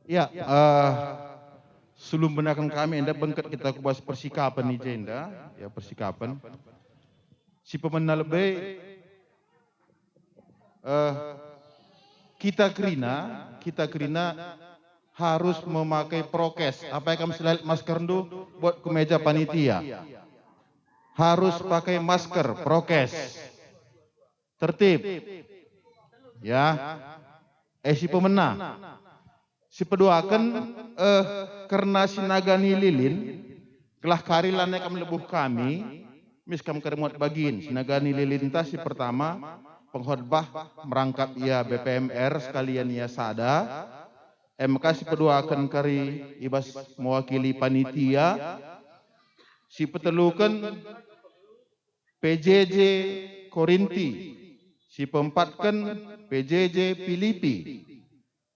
Ya, sebelum benarkan kami, anda bengket kita kubas persikapan ni jenda, ya persikapan. Si pemenang lebih, kita kerina harus memakai prokes. Apa yang kami selalit masker dulu buat ke meja panitia. Harus pakai masker, prokes. Tertib. Ya. Si pemenang. Si peduakan karena sinagani lilin kelah karilan yang lebuh kami mis kami keremuat bagin sinagani lilin tas si pertama pengkhotbah merangkap ia BPMR sekalian ia sada MK si peduakan kari ibas mewakili panitia si petelukan PJJ Korinti si peempatkan PJJ Filipi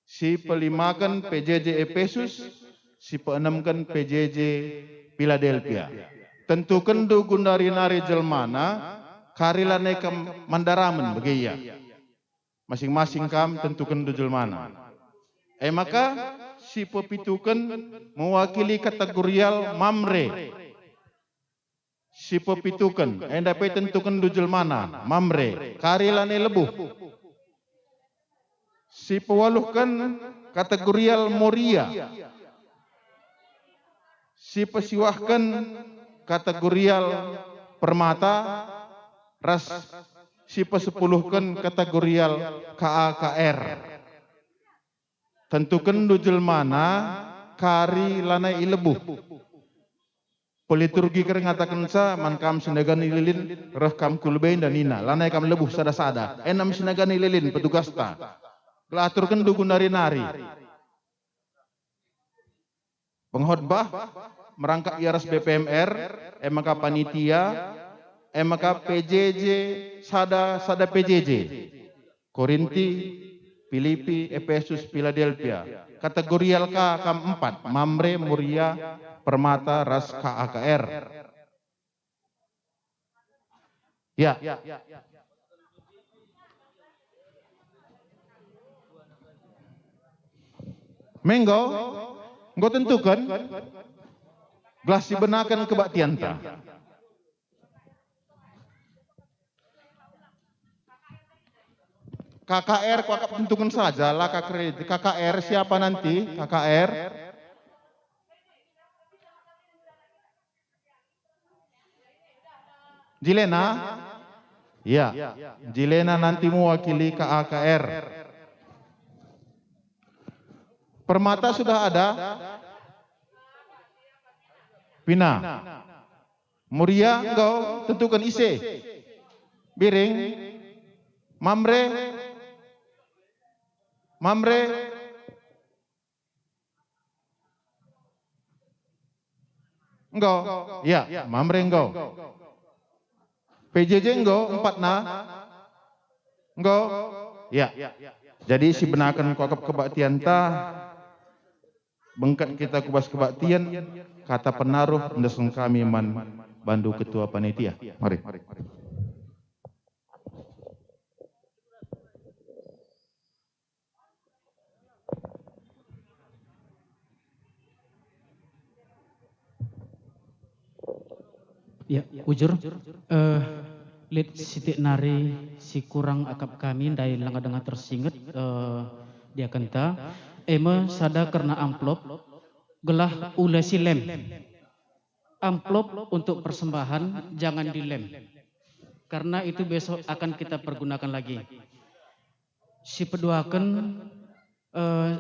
si pelimakan PJJ Efesus, si peenamkan PJJ Philadelphia. Tentukan du gundari nari jelmana, karilane kam mandaramen begiya. Masing-masing kam tentukan du jelmana. Maka si pepitukan mewakili kategorial mamre. Si pepitukan, dapat tentukan du jelmana, mamre, karilane lebuh. Si pewaluhkan kategorial moria. Si pesiwahkan kategorial permata. Ras si pesepuluhkan kategorial KAKR. Tentukan dujel mana kari lanai ilebuh. Politurgi kering ngatakan sa mankam sinagani lilin rekam kulbein dan ina lanai kam lebuh sada-sada. Enam sinagani lilin petugas ta. Kelaturkan dugun nari-nari. Pengkhotbah merangkap iaras BPMR, MK panitia, MK PJJ, sada PJJ. Korinti, Filipi, Efesus, Philadelphia. Kategorial K kam 4, Mamre, Muria, Permata, Ras KAKR. Ya. Menggo, engkau tentukan gelas dibenakan kebaktianta. KKR kau tentukan saja lah KKR siapa nanti KKR Jilena ya Jilena nanti mewakili KKR. Permata sudah ada. Pina. Muria engkau tentukan ise. Biring. Mamre. Engkau. Ya, Mamre engkau. PJJ engkau 4 na. Engkau. Ya. Jadi si benakan kokap kebaktian ta bengkat kita kubas kebaktian kata penaruh ndeseng kami man bandu ketua panitia. Mari. Ya, ujur. Lid sitik nari si kurang akap kami dari langkah dengan tersinget dia kenta. Sada karena amplop gelah ule si lem. Amplop untuk persembahan jangan dilem. Karena itu besok akan kita pergunakan lagi. Si peduakan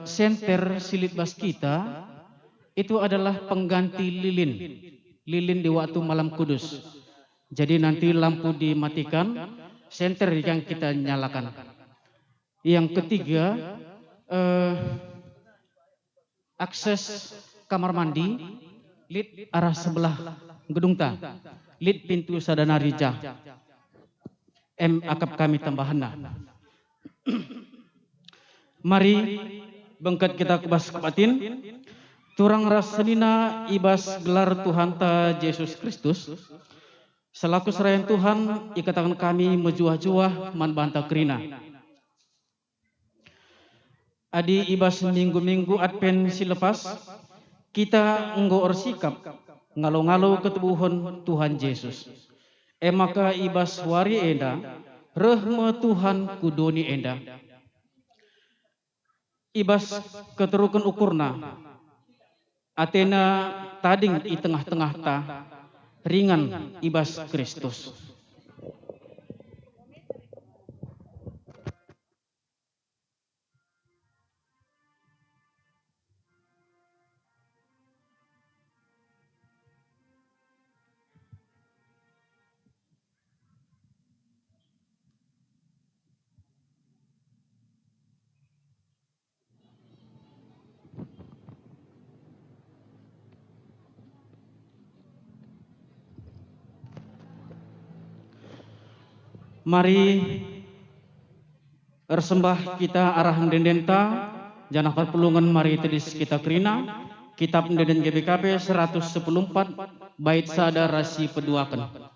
senter silit bas kita itu adalah pengganti lilin. Lilin di waktu malam kudus. Jadi nanti lampu dimatikan, senter yang kita nyalakan. Yang ketiga, akses kamar mandi, lid arah sebelah gedung ta, lid pintu sadana rija. akap kami tambahanna. Mari bengkat kita kebas kebatin, turang rasanina ibas gelar Tuhan ta Yesus Kristus, selaku serayan Tuhan ikatakan kami mejuah-juah man banta kerina. Adi ibas minggu-minggu Advent silepas, kita enggo orsikap ngalo-ngalo ketubuhan Tuhan Yesus. Maka ibas wari enda, rehme Tuhan kudoni enda. Ibas keterukan ukurna, Atena tading di tengah-tengah ta, ringan ibas Kristus. Mari ersembah kita arah dendenta janah perpulungan mari tedis kita kerina kitab denden GBKP 114 bait sada rasi peduakan.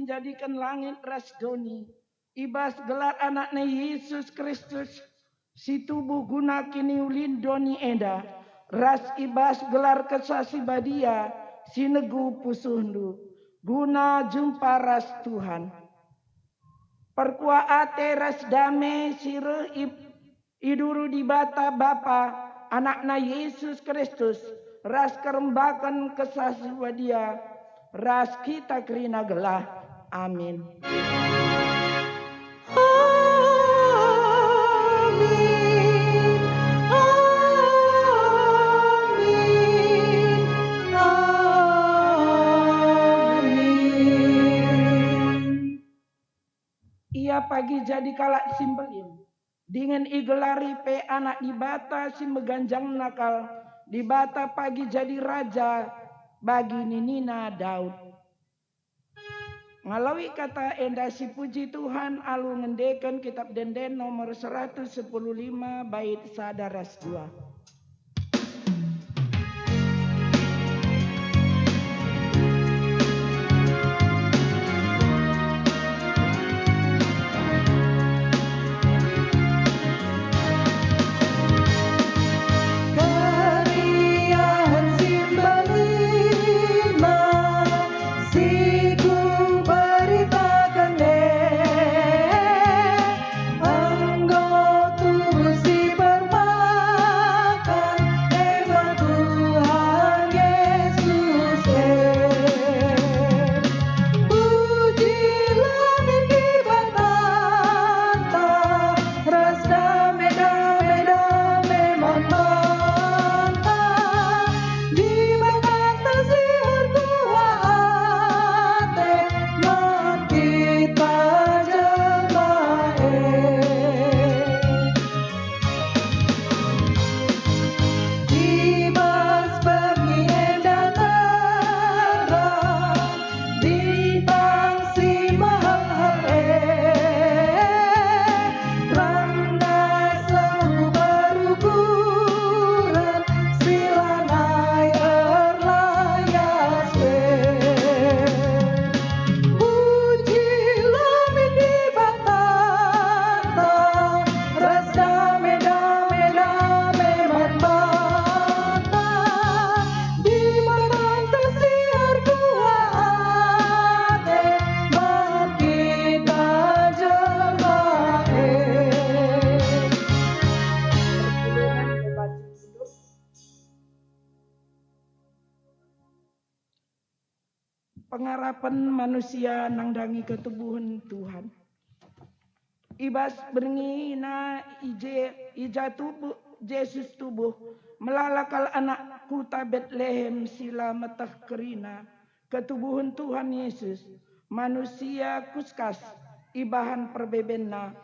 Jadikan langit rasdoni, ibas gelar anaknya Yesus Kristus, si tubuh guna kini ulindoni enda, ras ibas gelar kesasi badia, si negu pusundu, guna jumpa ras Tuhan. Perkua ate ras dame sire iduru di bata Bapa, anaknya Yesus Kristus, ras kerembakan kesasi badia, ras kita kerina gelah. Amin. Amin. Amin. Amin. Ia pagi jadi kalak simbelin. Dengan igelari pe anak di bata si meganjang nakal. Di bata pagi jadi raja bagi ninina Daud. Ngalawi kata enda si puji Tuhan alu ngendeken kitab denden nomor 115 bait sadaras 2. Anggo tubuh si permai pengarapan manusia nangdangi ketubuhan Tuhan. Ibas berngina ija tubuh Yesus tubuh melalakal anakku ta Betlehem sila metah kerina ketubuhan Tuhan Yesus manusia kuskas ibahan perbebenna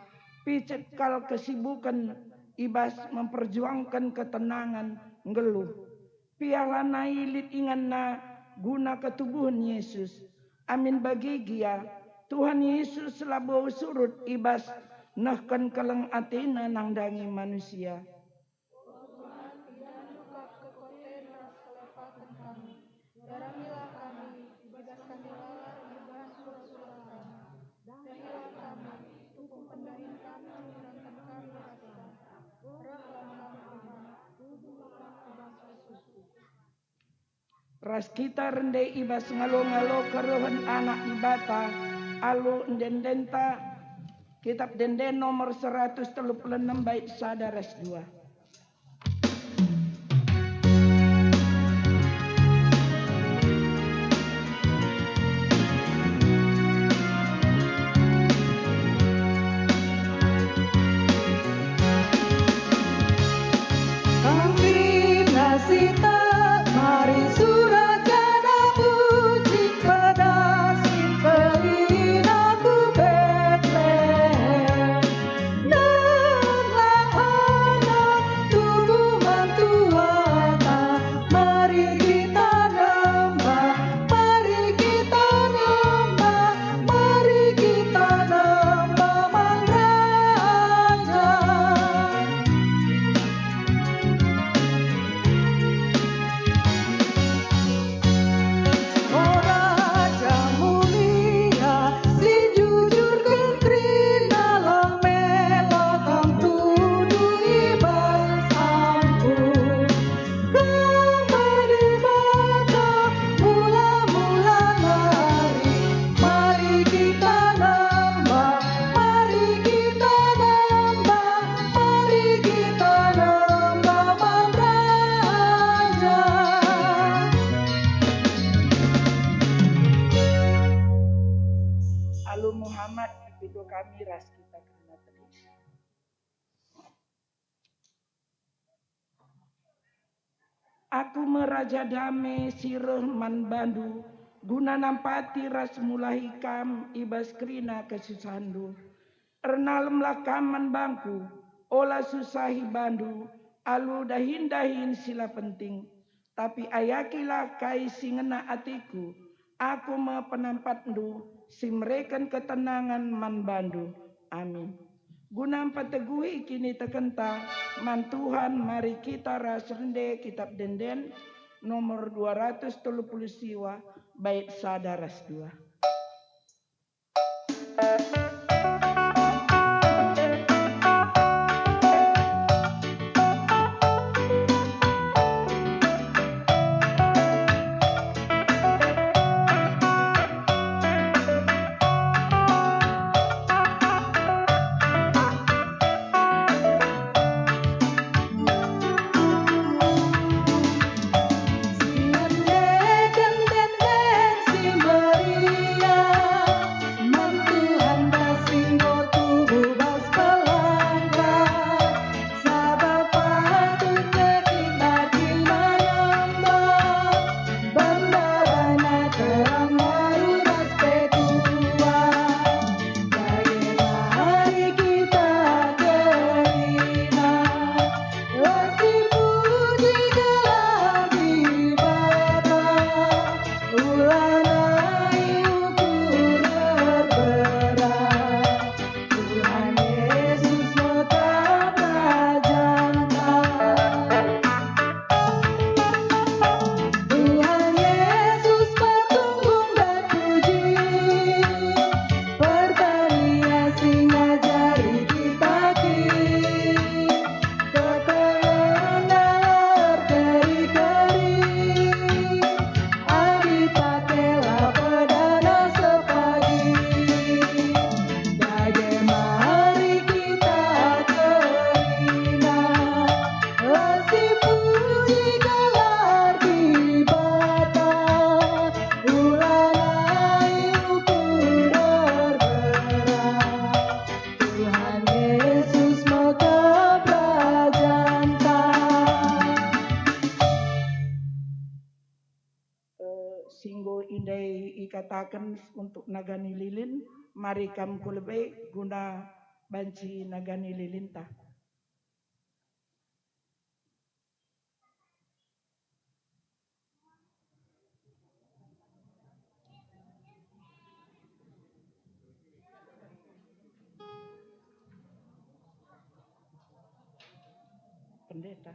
picekal kesibukan ibas memperjuangkan ketenangan ngeluh piala nailit inganna guna ketubuhan Yesus amin bagi gia Tuhan Yesus labau surut ibas nahkan keleng atina nangdangi manusia. Ras kita rendai ibas ngalo-ngalo keruhan anak ibata alu ndendenta kitab denden nomor 136 bait sadaras 2. Kami ras kita karena terus. Aku meraja dame sireh man bandu guna nampati ras mulahi kam ibas krina kesusandu ernalem kaman bangku olah susahi bandu alu dahin sila penting tapi ayakilah kai singena atiku aku ma penampat simrekan ketenangan man bandu. Amin. Guna pateguhi kini tekenta man Tuhan mari kita rasrende kitab denden nomor 230 siwa bait sadaras 2. si meri betakan untuk nagani lilin, mari kam kulbe guna banci nagani lilin ta. Pendeta.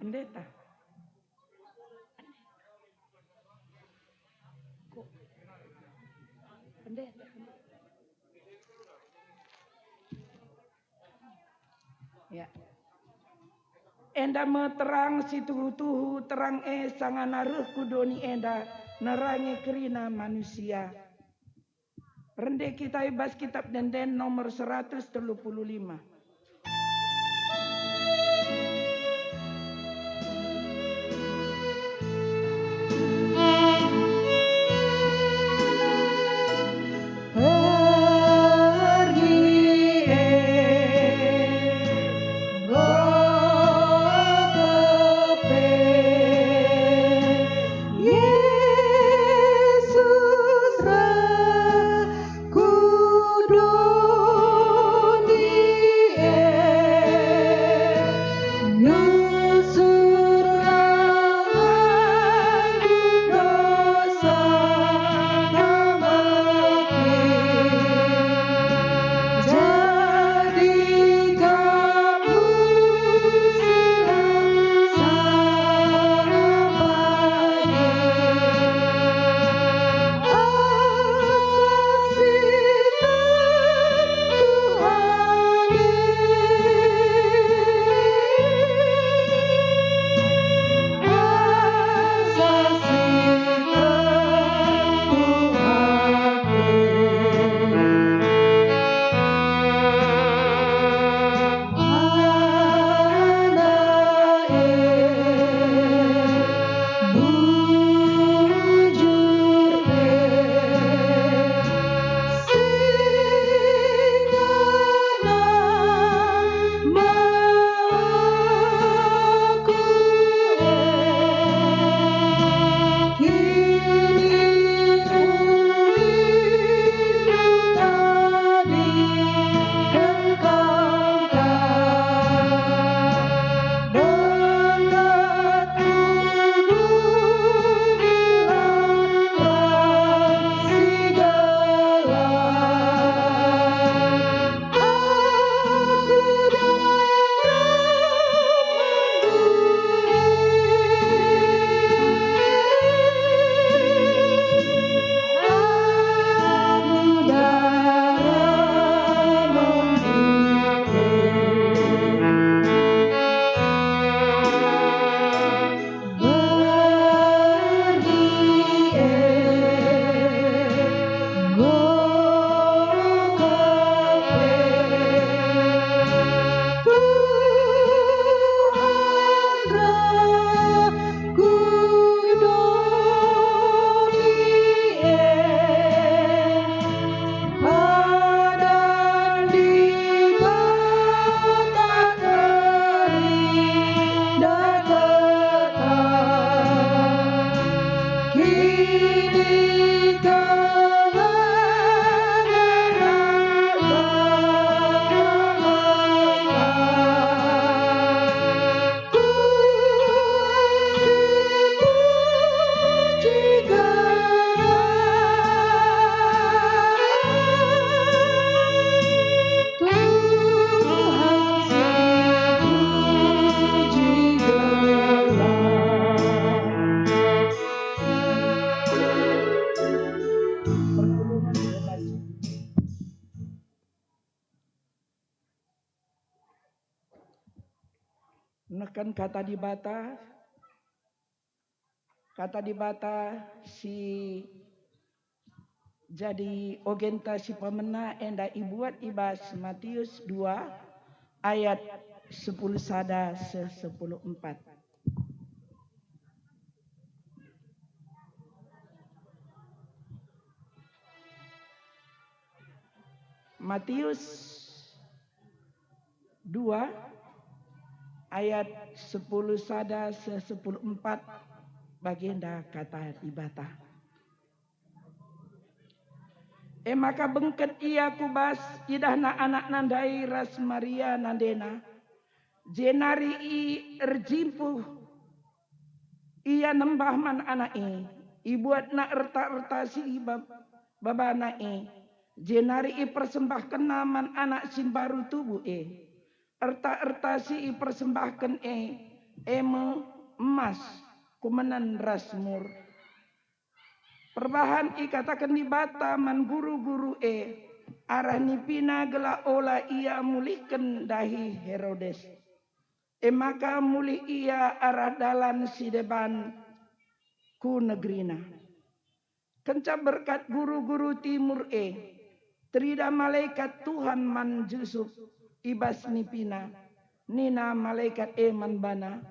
Pendeta. Kok? Pendeta. Ya. Enda meterang si tuhu terang sangana reh kudoni enda nerangi kerina manusia. Rende kita ibas kitab Denden nomor 135. Nekan kata di bata si jadi ogenta si pemena enda ibuat ibas Matius 2 ayat 10 sada 10 4. Matius 2 ayat 10 sada 10 4 baginda kata di bata. Maka bengket ia kubas idahna anak nandai ras Maria nandena. Jenari i erjimpuh ia nembah man anak ibuat na erta si babana jenari i persembahkan naman anak sin baru tubuh erta si i persembahkan eme emas kumenan rasmur. Perbahan i katakan di bata man guru-guru arah nipina gela ola ia mulihkan dahi Herodes. Maka mulih ia arah dalan si deban ku negrina. Kenca berkat guru-guru timur trida malaikat Tuhan man Yusuf ibas nipina. Nina malaikat man bana.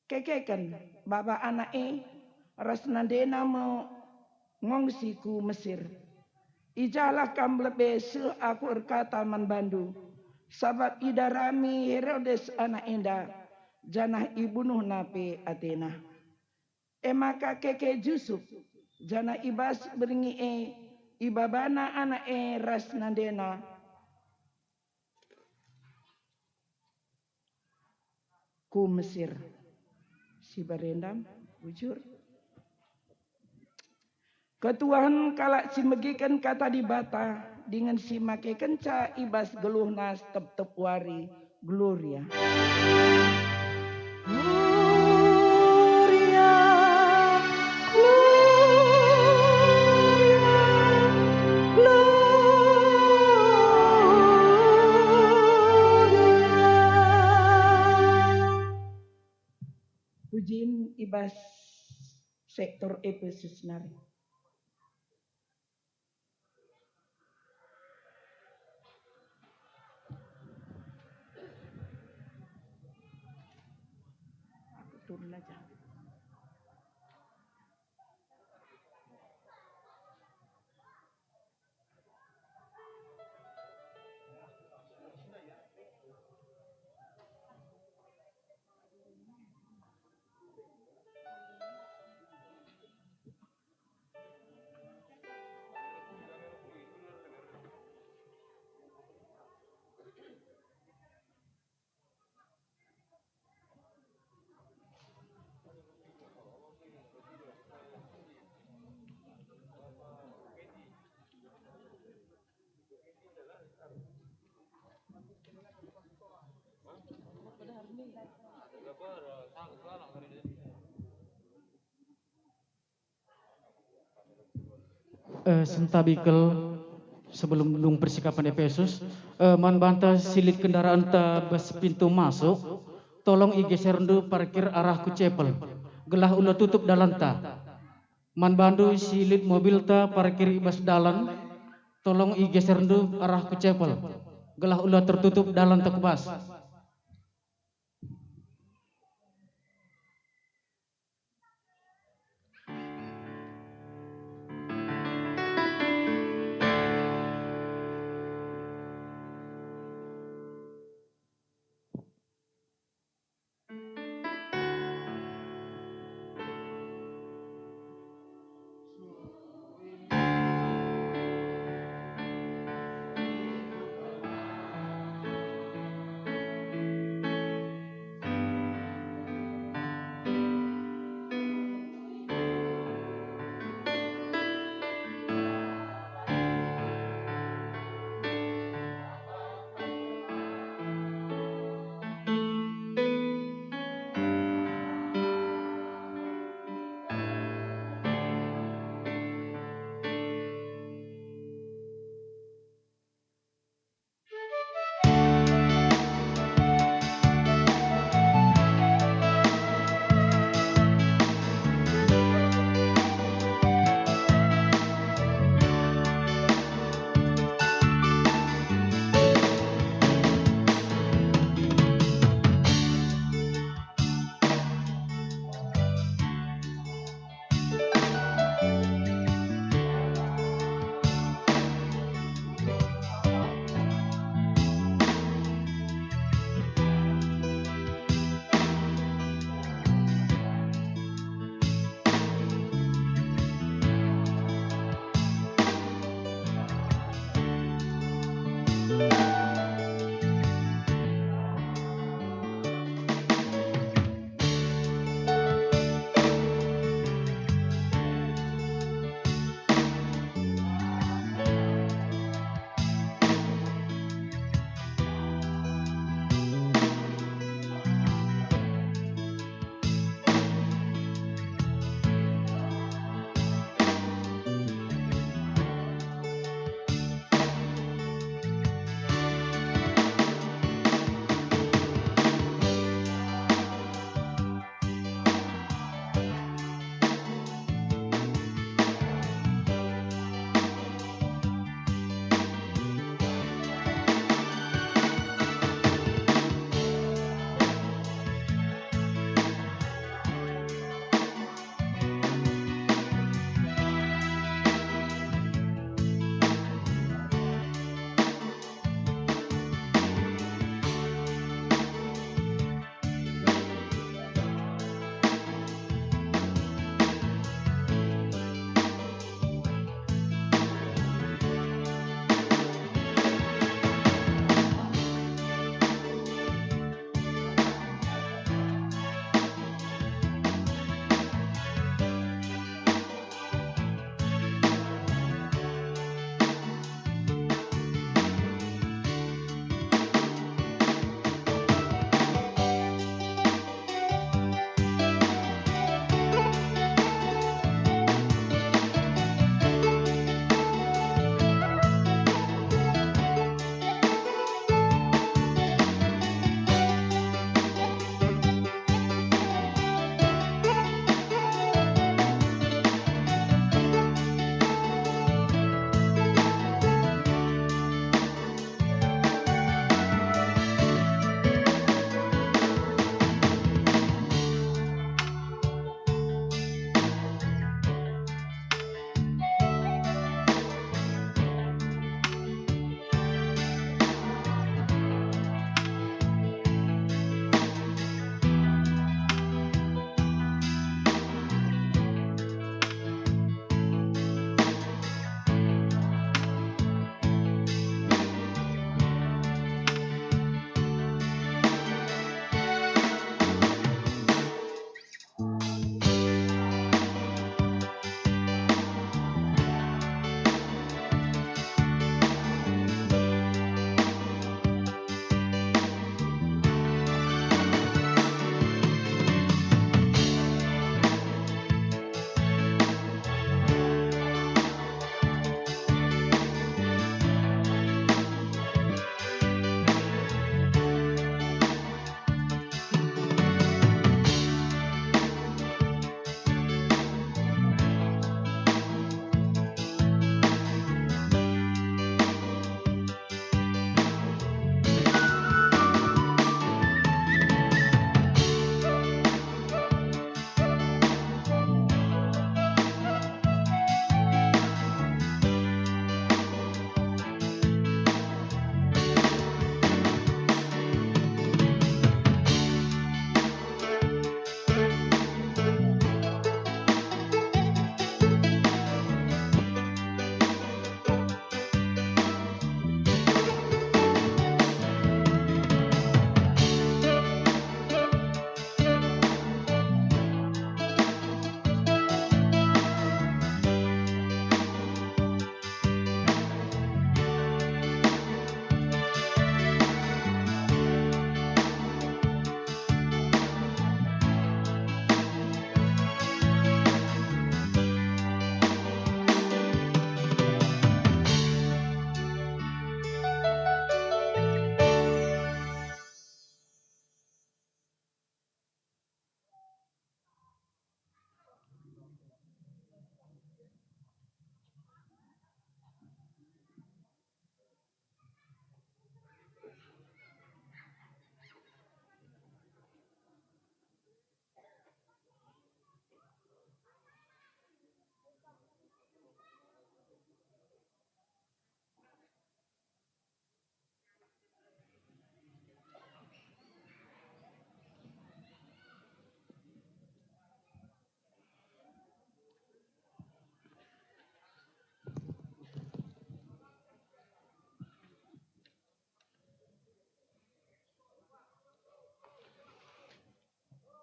Kekekan baba anak ras nandena mau ngongsi ku Mesir. Ijalah kam lebe se aku erkata man bandu. Sabab idarami Herodes anak indah. Janah ibunuh nape Athena. Maka keke Yusuf. Janah ibas beringi ibabana anak ras nandena. Ku Mesir. Si barendam bujur. Ketuahan kalak si megikan kata di bata dengan si make kenca ibas geluh nas tep wari gloria. Gloria, Gloria. Pujin ibas sektor Efesus nari. Aku turun aja. Sentabikel sebelum dung persikapan Efesus, man banta silit kendaraan ta bas pintu masuk, tolong igeser ndu parkir arah ku cepel, gelah ulah tutup dalan ta. Man bandu silit mobil ta parkir ibas dalan, tolong igeser ndu arah ku cepel, gelah ulah tertutup dalan ta kubas.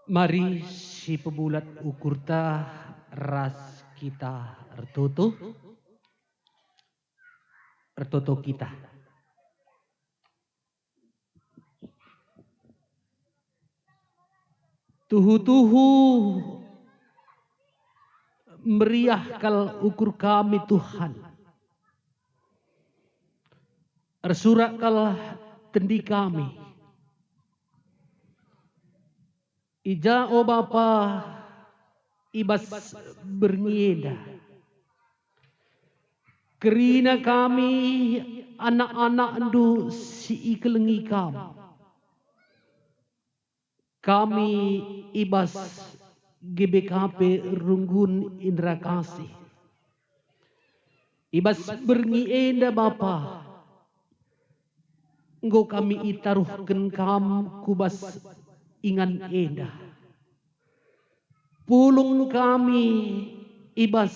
Mari si pebulat ukur ta ras kita ertoto kita. Tuhu-tuhu meriah kal ukur kami Tuhan. Ersurak kal tendi kami. Ija o Bapa ibas bernieda. Kerina kami anak-anak ndu si ikelengi kami. Kami ibas GBKP Runggun Indra Kasih. Ibas bernieda Bapa. Engkau kami itaruhkan kam kubas ingan enda. Pulung kami ibas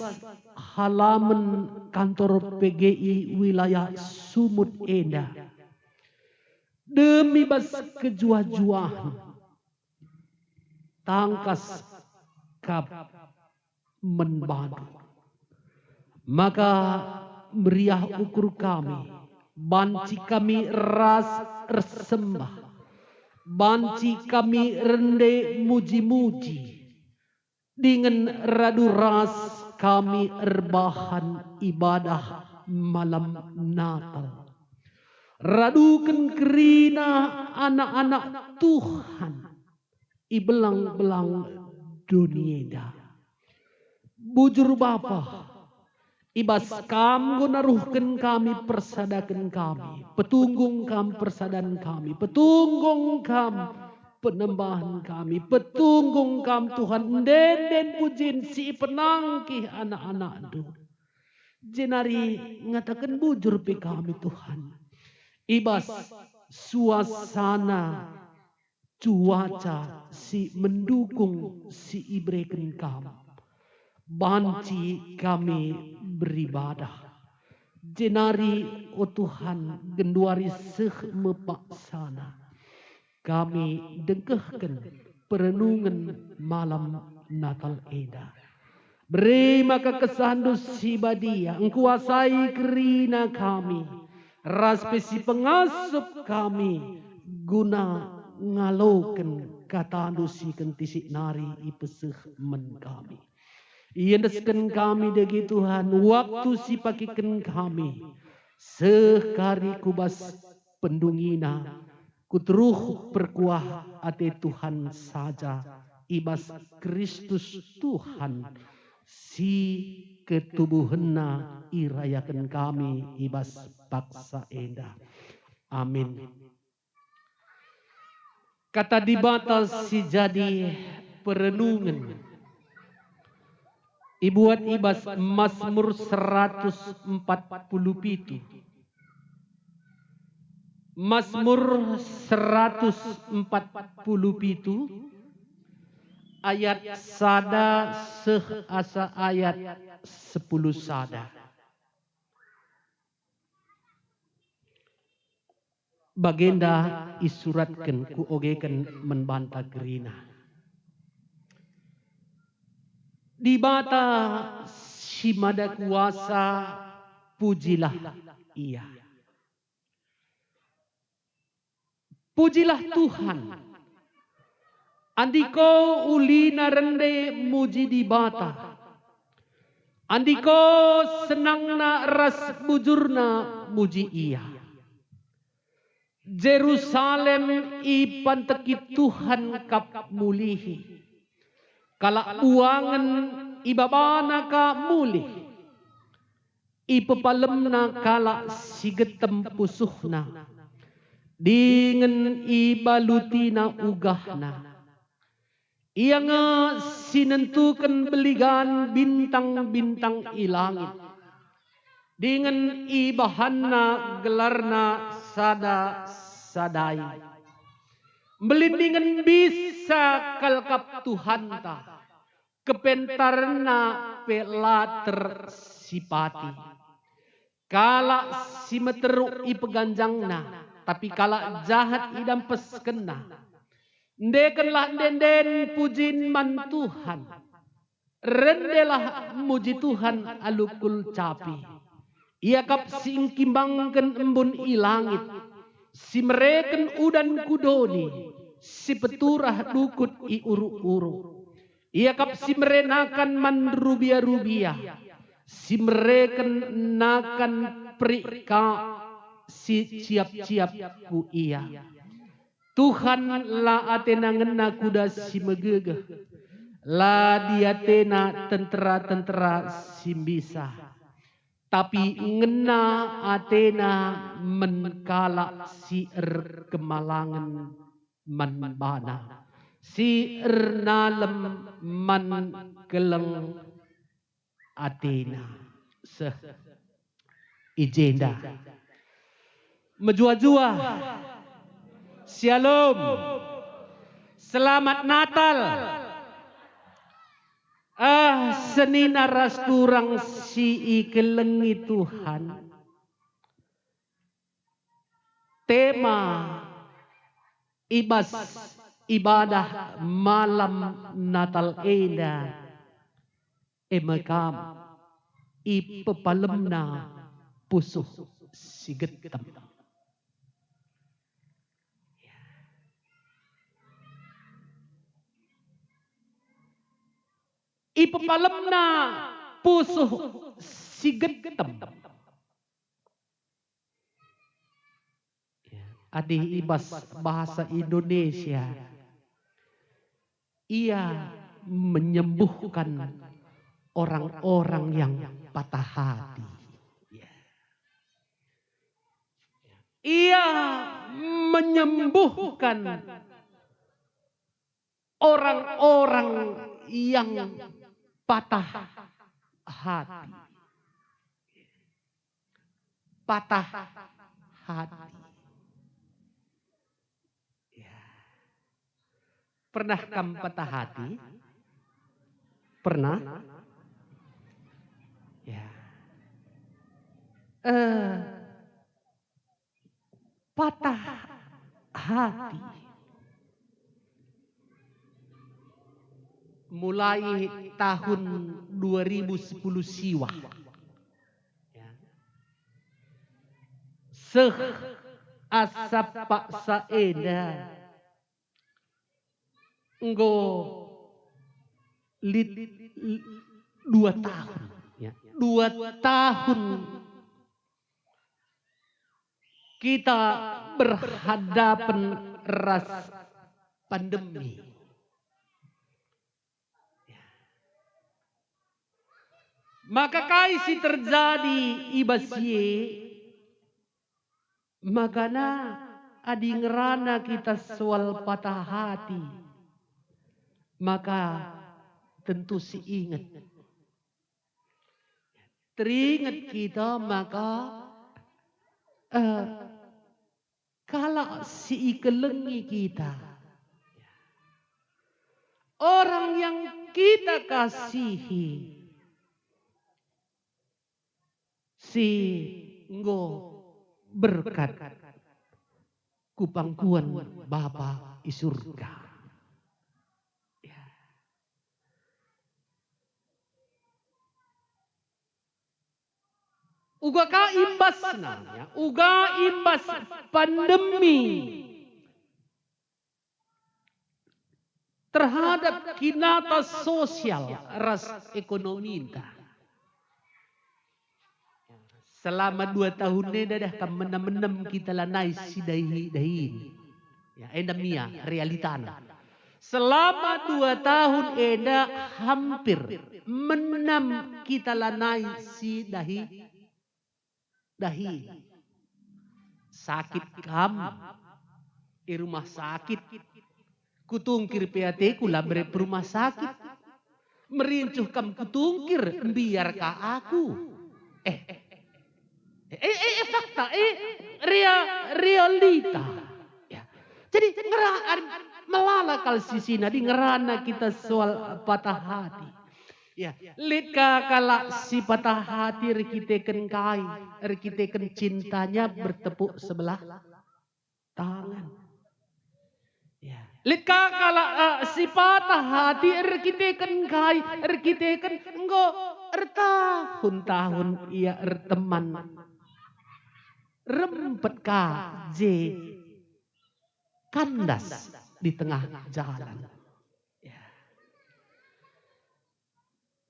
halaman kantor PGI wilayah Sumut enda. Demi bas kejuah-juahan. Tangkas kap menbadu. Maka meriah ukur kami. Banci kami ras resembah. Banci kami rende muji-muji. Dengan radu ras kami erbahan ibadah malam Natal. Radukan kerina anak-anak Tuhan. Ibelang-belang dunia. Bujur Bapa. Ibas kam gunaruhkan kami persadakan kami. Petunggung kam persadakan kami. Petunggung kam penembahan kami. Petunggung kam Tuhan. Den pujin si penangkih anak-anak du. Jenari ngatakan bujur pe kami Tuhan. Ibas suasana cuaca si mendukung si ibreken kami. Banci kami beribadah. Jenari o Tuhan genduari seh mepaksana. Kami dengkehkan perenungan malam Natal eda. Beri maka kesandu si badia. Engkuasai kerina kami. Raspesi pengasup kami. Guna ngaloken kata andusi kentisik nari ipeseh men kami. Iendeskan kami degi Tuhan. Waktu si pakikan kami. Sekari kubas pendungina. Kutruh perkuah ate Tuhan saja. Ibas Kristus Tuhan. Si ketubuhna irayakan kami. Ibas paksa enda. Amin. Kata dibatas si jadi perenungan. Ibuat ibas Mazmur 147. Mazmur 147 ayat sada seh asa ayat 10 sada. Bagenda isuratkan ku ogekan membantah gerina. Di bata si mada kuasa pujilah ia. Pujilah Tuhan. Andiko ulina rende muji di bata. Andiko senangna ras bujurna muji ia. Jerusalem ipanteki Tuhan kap mulihi. Kala buangan ibabana ka mulih. Ipepalemna kala sigetem pusuhna. Dengan ibalutina ugahna. Ia nga sinentukan beligan bintang-bintang ilangit. Dengan ibahanna gelarna sada-sadai. Melindingan bisa kalkap Tuhan ta. Kepentarna pelater sipati. Kala si meteruk ipeganjangna. Tapi kala jahat idam peskena. Ndekenlah denden pujin man Tuhan. Rendelah muji Tuhan alukul capi. Ia kap sing kimbangken embun ilangit. Si mereken udan kudoni. Si peturah dukut i uru-uru. Ia kap si merenakan man rubia-rubia. Si mereken nakan prika. Si siap-siap ku ia. Tuhan la atena ngena kuda si megegeh. La diatena tentera-tentera simbisa. Tapi ngena atena menkala si kemalangan manbana. Si nalem man keleng atena. Seh ijenda. Menjua-jua. Shalom. Selamat Natal. Senina ras turang si ikelengi Tuhan. Tema ibadah malam Natal eda emekam ipepalemna pusuh sigetam. Ipepalemna pusuh sigetam. Adi ibas bahasa Indonesia. Ia menyembuhkan orang-orang yang patah hati. Ia menyembuhkan orang-orang yang patah hati. Patah hati. Pernah kamu patah hati? Pernah? Ya. Patah hati. Mulai tahun 2010 siwa. Seh asap paksa eda. Enggo 2 tahun. Ya. 2 tahun kita berhadapan ras pandemi. Maka kaisi terjadi ibasye, makana adi ngerana kita soal patah hati, maka tentu si ingat. Teringat kita maka kalau si ikelengi kita, orang yang kita kasihi, si nggo berkat kupangkuan Bapa di surga. Ya. Uga ka imbas nanya, uga imbas pandemi terhadap kinata sosial ras ekonomi kita. Selama 2 tahun ini dah menam kita lanai si dahi. Ya, endemia realitana. Selama 2 tahun eda hampir menam kita lanai si dahi. Sakit kam di rumah sakit. Kutungkir PAT ku labre rumah sakit. Merincuh kam kutungkir biar ka aku. Fakta, realita. Ya. Jadi melalakal sisina di ngerana kita soal patah hati. Ya, lika kala si patah hati rekiteken kai, rekiteken cintanya bertepuk sebelah tangan. Ya. Lika kala si patah hati erkiteken kai erkiteken enggo tahun-tahun ia erteman rempet ka je kandas di tengah jalan. Ya.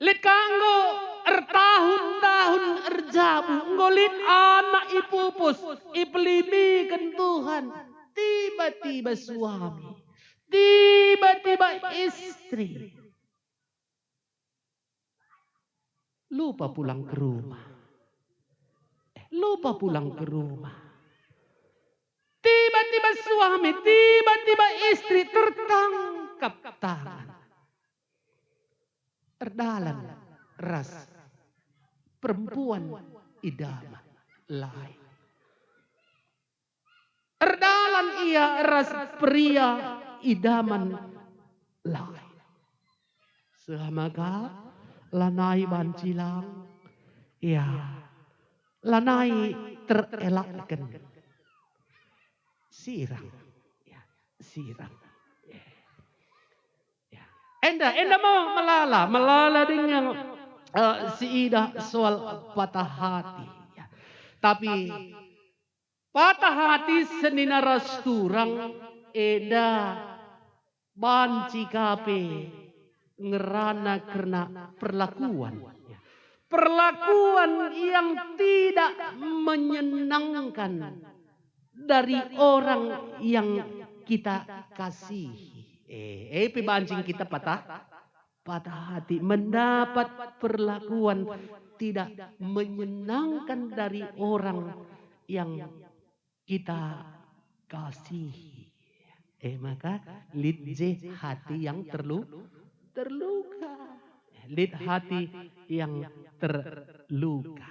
Lika enggo tahun-tahun erjabu enggo lit anak ipupus iplimi kan Tuhan. Tiba-tiba suami, tiba-tiba istri lupa pulang ke rumah. Lupa pulang ke rumah. Tiba-tiba suami, tiba-tiba istri tertangkap tangan. Erdalan ras perempuan idaman lain. Erdalan ia ras pria idaman lain. Sehamaga lanai bancilang, ya lanai terelakkan sirang, ya sirang. Ya. Enda mau melala dengan si Ida soal patah hati. Ya. Tapi patah hati senina rasturang eda banci kape ngerana karena perlakuan. Perlakuan yang tidak menyenangkan dari orang yang kita kasihi. Bancing kita patah hati mendapat perlakuan tidak menyenangkan dari orang yang kita kasihi. Maka lidje hati yang terluka. Lid hati yang terluka.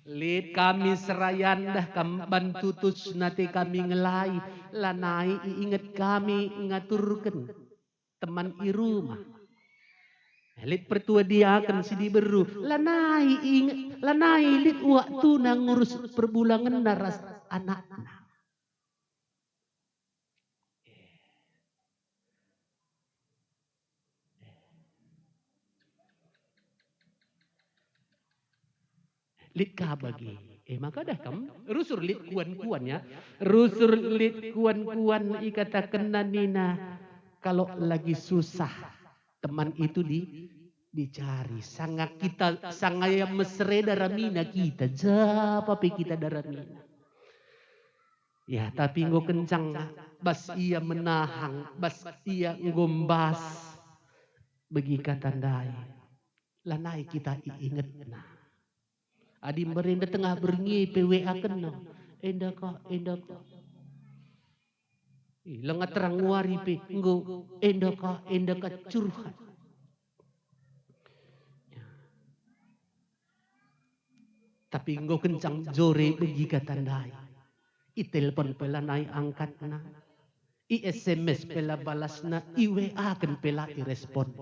Lid kami serayan dah bantutus nate kami ngelai. Lanai ingat kami ngaturkan teman irumah. Lid pertua dia akan sidi beru. Lanai ingat. Lanai lid waktu nang ngurus perbulangan naras anak-anak. Lit bagi. Maka dah kamu rusur lit kuan-kuannya. Rusur lit kuan-kuan ikatakan nina. Kalau lagi susah teman itu dicari. Sangat kita sangaya mesre daramina kita. Japapi kita daramina. Ya tapi ngo kencang. Bas ia menahang. Bas ia ngombas. Bagi kata tandai. Lanai kita ingat nah. Adi merenda tengah berngi PWA kena. Enda ka. Lengat terang wari pe. Enggo enda ka curhat. Ya. Tapi enggo kencang jore begi katandai. Itelepon pela nai angkat na. I SMS pela balas na. I WA kan pela i respon.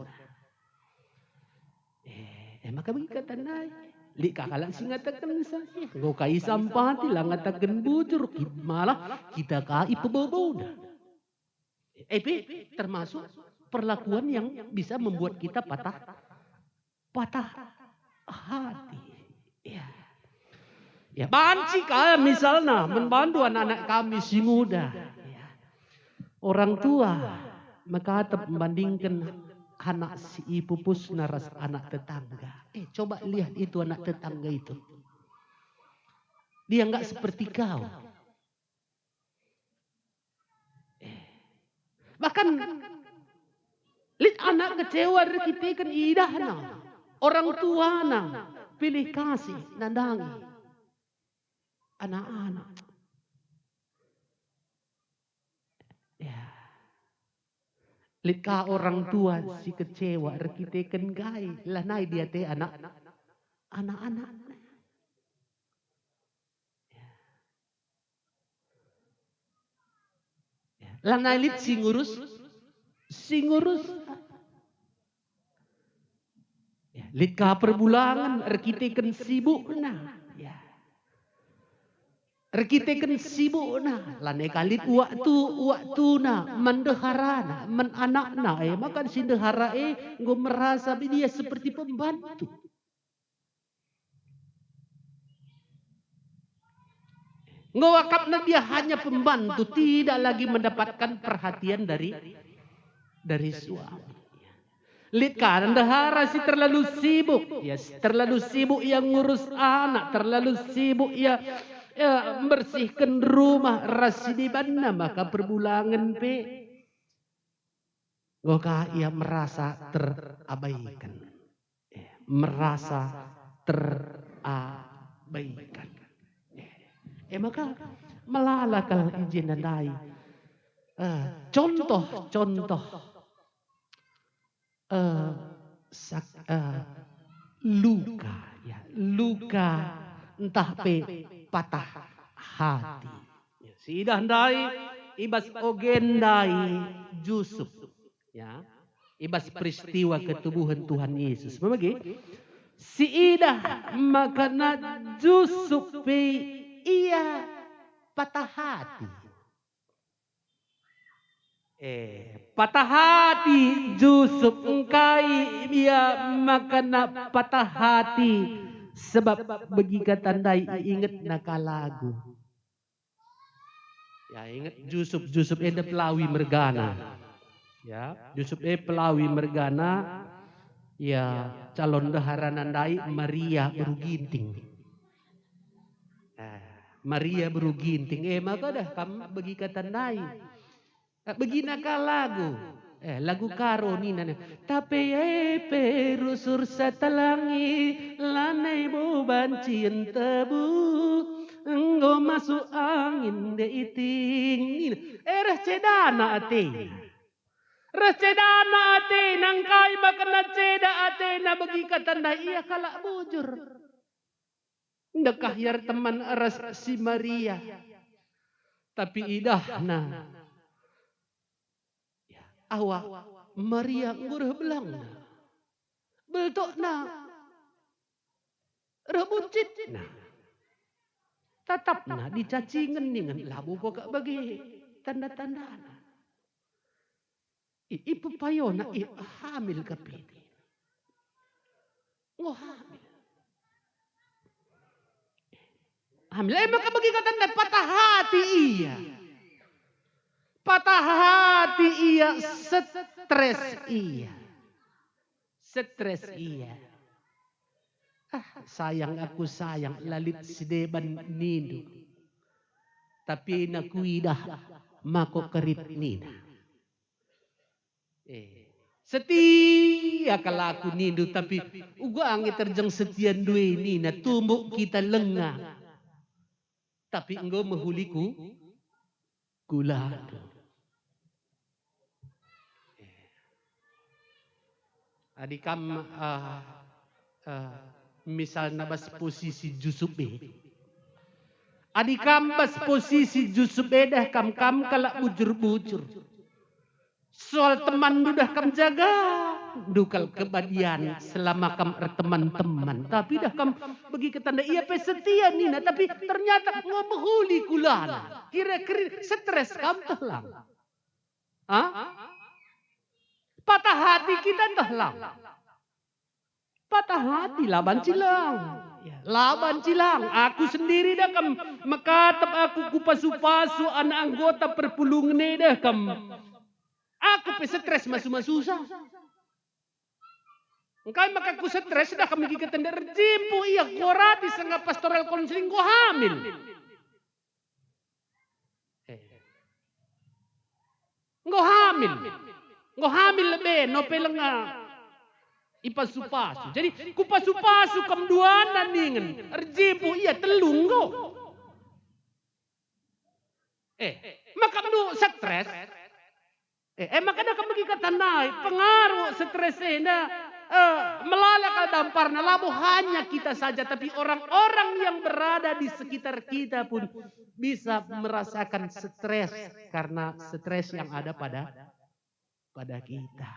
Maka begi katandai. Li kakalan si ngatakan saya. Ngau kai sampah tila ngatakan bujur. Malah kita kai pebobow dah. Termasuk perlakuan yang bisa membuat kita patah hati. Ya banci kaya misalnya membantu anak-anak kami si muda. Ya. Orang tua maka membandingkan anak si ipupus naras anak tetangga. Coba lihat itu anak tetangga itu. Dia enggak seperti kau. Bahkan lihat anak kecewa kita kan idah na. Orang tua na pilih kasih nandangi. Anak-anak. Lika orang tua si kecewa kita kan gai lanai dia teh anak-anak. Lanai lit si ngurus. Lika perbulangan kita kan sibuk nah. Rekitekan sibuk na, lanai kalit waktu na, mendehara na, menanak na, maka si dehara gue merasa dia seperti pembantu. Gue wakapna dia hanya pembantu, tidak lagi mendapatkan perhatian dari suami. Lihat kan, dehara si terlalu sibuk, ya terlalu sibuk yang ngurus anak, terlalu sibuk ya bersihkan rumah rasi di mana maka perbulangan goka ia merasa terabaikan, merasa terabaikan. Maka melalakal izin nandai. Contoh luka, ya luka entah patah hati. Sidah ndai ibas ogendai Yusuf, ya ibas peristiwa ketubuhan Tuhan Yesus. Memang si idah makana Yusuf ia patah hati. Patah hati Yusuf engkai ia makana patah hati sebab bagi tandai ingat nakalagu. Ya ingat Yusuf eda pelawi mergana. Ya Yusuf pelawi mergana. Ya calon dehara nandai Maria beruginting. Maria beruginting. Maka dah kam bagi tandai. Bagi nakalagu. Lagu karo ni nana. Tapi perusur satalangi lanai boban cien tebu enggo masuk angin de iting. Reh cedana ate. Reh cedana ate nangkai makana ceda ate na bagi katanda iya kalak bujur. Ndekah yar teman ras si Maria. Tapi idah na. Awak Maria ngurah belang na. Beltok na. Rebuncit na. Tetap na dicacingan dengan labu kok bagi tanda-tanda na. Ibu payona hamil kapiti. Ngo hamil. Hamil maka bagi tanda patah hati iya. Patah hati iya, stres iya. Stres iya. Sayang aku sayang lalit sideban nindu. Tapi nakuidah mako kerit nina. Setia kalau aku nindu tapi ugangi terjang setian dua nina tumbuk kita lengah. Tapi engkau mehuliku gulado. Adikam misal nabas posisi Yusuf adikam bas posisi Yusuf dah kam kalak bujur-bujur. Soal teman dah kam jaga dukal kebadian selama kam teman-teman. Tapi dah kam bagi ketanda iya setia nina tapi ternyata ngomhuli kulana. Kira-kira stres kam telang. Patah hati kita telang. Patah hati laban cilang. Laban cilang. Aku sendiri dah kam mekatap aku kupasu-pasu anak anggota perpulungan dah kam. Aku stres masu-masusah. Engkai maka aku stres dah kami ketenda rejimpu iya korati sanga pastoral konseling ko hamil. Ngo hamil. Ngo hamil lebih no pelenga ipasu-pasu. Jadi kupasu-pasu kam duana ningen. Rejimpu iya telung go. Maka du stres. Maka dah kamu kata naik pengaruh stresnya melalak damparna labu hanya kita saja tapi orang-orang yang berada di sekitar kita pun bisa merasakan stres karena stres yang ada pada kita.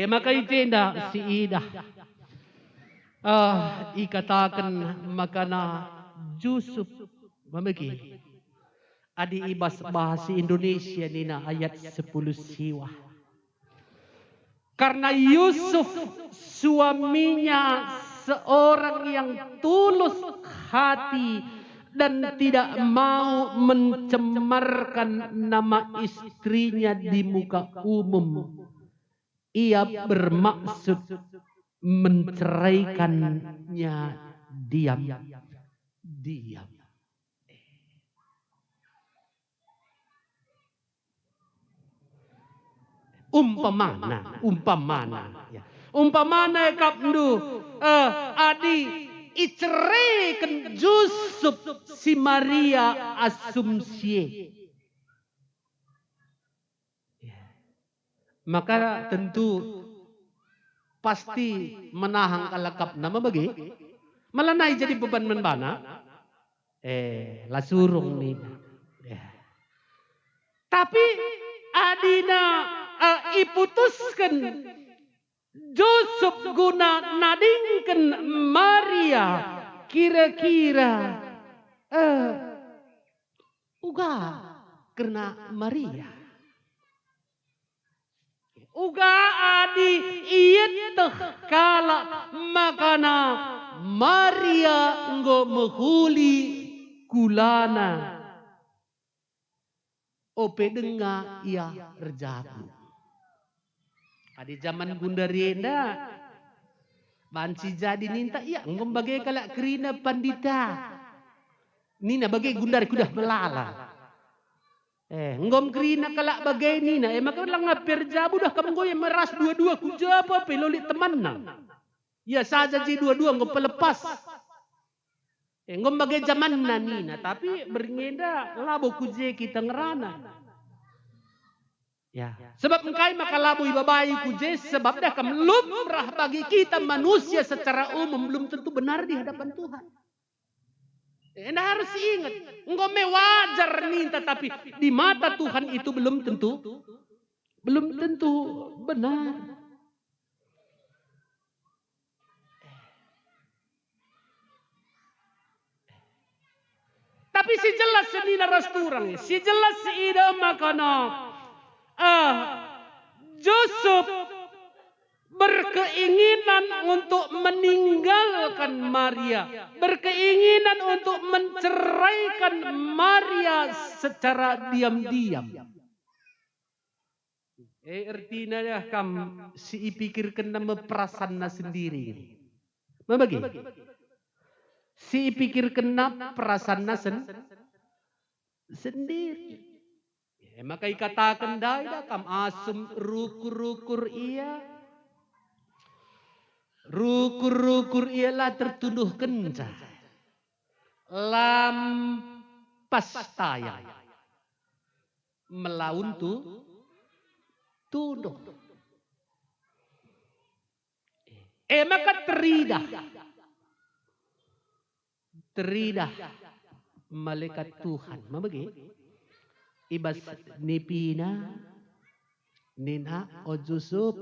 Maka itu si idah ikatakan makana Yusuf Mamagi. Adi ibas bahasa Indonesia nina ayat 10 siwa. Karena Yusuf suaminya seorang yang tulus hati dan tidak mau mencemarkan nama istrinya di muka umum. Ia bermaksud menceraikannya diam-diam. Umpamana kapndu adi iceraikan Yusuf si Maria Asumsie. Maka tentu pasti menahan kalakap nama bagi melanai jadi beban membana. Lasurung nih. Tapi adina iputuskan Yusuf guna nadingkan Maria kira-kira uga karena Maria uga adi iyet kala makana Maria ngo menghuli kulana ope denga ia rejabu. Adi zaman Gundarienda banci jadi ninta iya ngom bagai kalak kerina pandita. Nina bagai Gundari kudah melala. Ngom kerina kalak bagai nina maka lang ngapir jabu dah kamu goy meras dua-dua kujaba peloli teman na. Ya saja ji dua-dua ngom pelepas. Ngom bagai zaman na nina tapi berngenda labo kuje kita ngerana. Ya, sebab engkai maka labu ibabai kuje sebab dah kam lumrah bagi kita manusia secara umum belum tentu benar di hadapan Tuhan. Anda harus ingat, engkau wajar nih tetapi di mata Tuhan itu belum tentu benar. Tapi si jelas senina rasturang, si jelas ida makana Yusuf berkeinginan untuk meninggalkan Maria, berkeinginan untuk menceraikan Maria secara diam-diam. Artinya ya kam si pikirkan nama perasaanna sendiri. Membagi? Si pikirkan nama perasaanna sendiri. Maka ikatakan dah kam asum rukur-rukur ia. Rukur-rukur ialah tertuduh kencah. Lampas tayang. Melaun tuduh. Maka teridah malaikat Tuhan. Membagi? Ibas nipina nina o Yusuf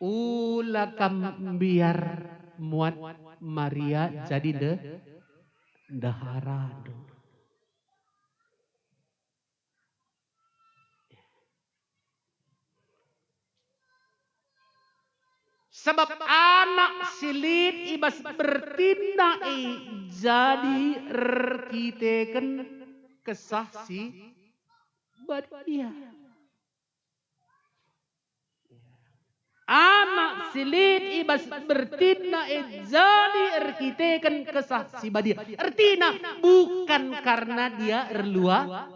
ulakam biar muat Maria jadi daharado. Sebab anak silit ibas bertindak jadi rekiteken kesaksi badia. Anak silit ibas bertindak jadi rekiteken kesaksi badia. Artinya bukan karena dia luah.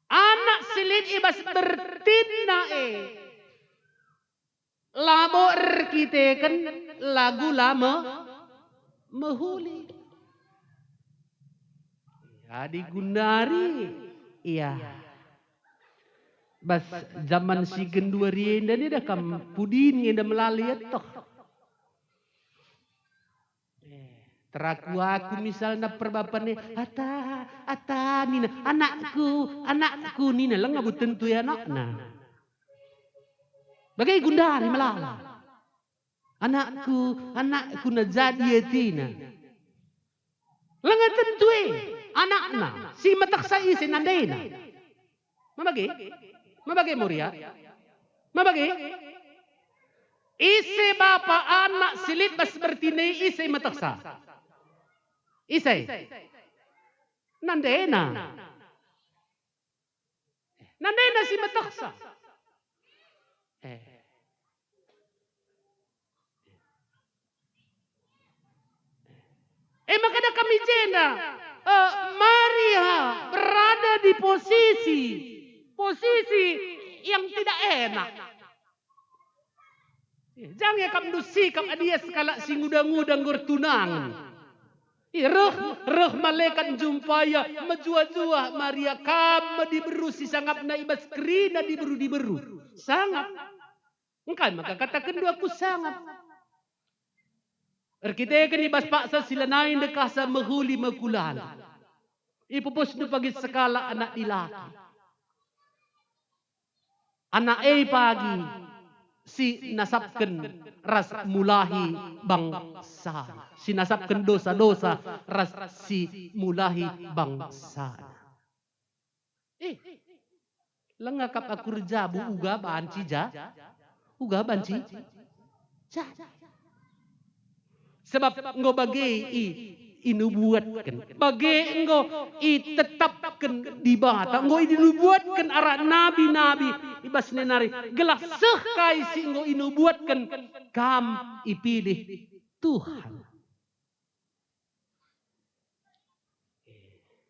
Anak silit ibas bertindak lamo erkiteken lagu lama mehuli. Adi Gundari, iya. Bas zaman si Genduari ini dah kam pudin yang dah melalui toh. Teraku aku misalnya perbapan ni, ata nina anakku nina lang ngabut tentu ya anak na. Bagai Gundari melala. Anakku na jadi yatina. Langat tentu anakna si mataksa isi nandena. Mabagi Muria. Mabagi. Isi bapa anak silip bas bertine isi mataksa. Isi. Nandena. Nandena si mataksa. Makanya kami jena. Maria berada di posisi yang tidak enak. Jangan kamu sikap dia sekala si ngudang-ngudang gertunang. Roh malaikat jumpaya majua-jua Maria kamu diberu si sangap na ibas kerina diberu. Sangap. Engkau maka katakan dua aku sangap. Kita kan ibas paksa silanain dekasa mahuli makulan. Ipupus nu pagi sekala anak dilaki. Anak pagi si nasabken ras mulahi bangsa. Si nasabken dosa-dosa ras si mulahi bangsa. Lengakap aku rejabu uga banci ja. Uga banci. Sebab engkau bagi inubuatkan. Bagi engkau tetapkan di bata. Engkau inubuatkan arah nabi-nabi. Ibas nenari. Gelas sekai si engkau inubuatkan. Kam ipilih Tuhan.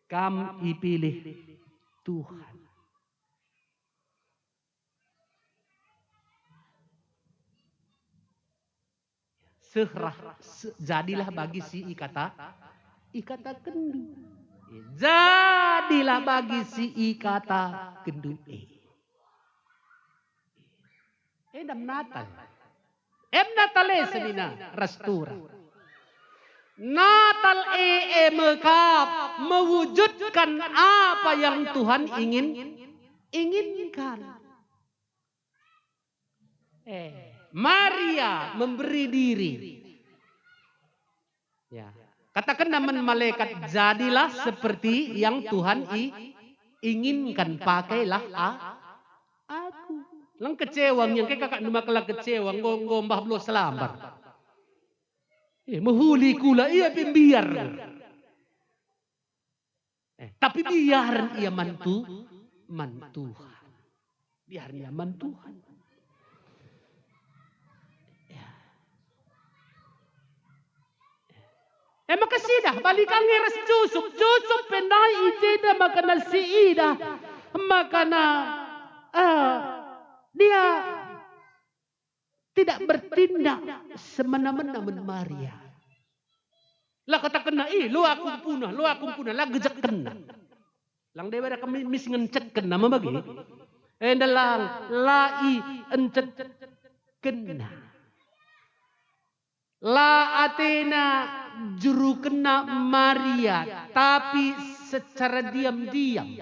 Kam ipilih Tuhan. Jadilah bagi si ikata kendu. Jadilah bagi si ikata kendu. Dam Natal. Natale semina rastura. Natal mekap mewujudkan apa yang Tuhan inginkan. Maria memberi diri. Ya. Katakan nama malaikat jadilah seperti yang Tuhan inginkan, pakailah aku. Lang kecewang yang kayak kakak numakala kecewang ngombah blo selambar. Mahuli kula ia pembiar. Tapi biar ia mantuhan. Biar ia mantuhan. Makasih dah balikan ngeres Jusuf pendai ijeda makana si ida makana dia tidak bertindak semena-mena men Maria. Lah kata kena lu aku punah lah gejak kena. Lang dewa kami mis ngencet kena bagi. Dalang lai encet kena. La Athena juru kena Maria, tapi secara diam-diam.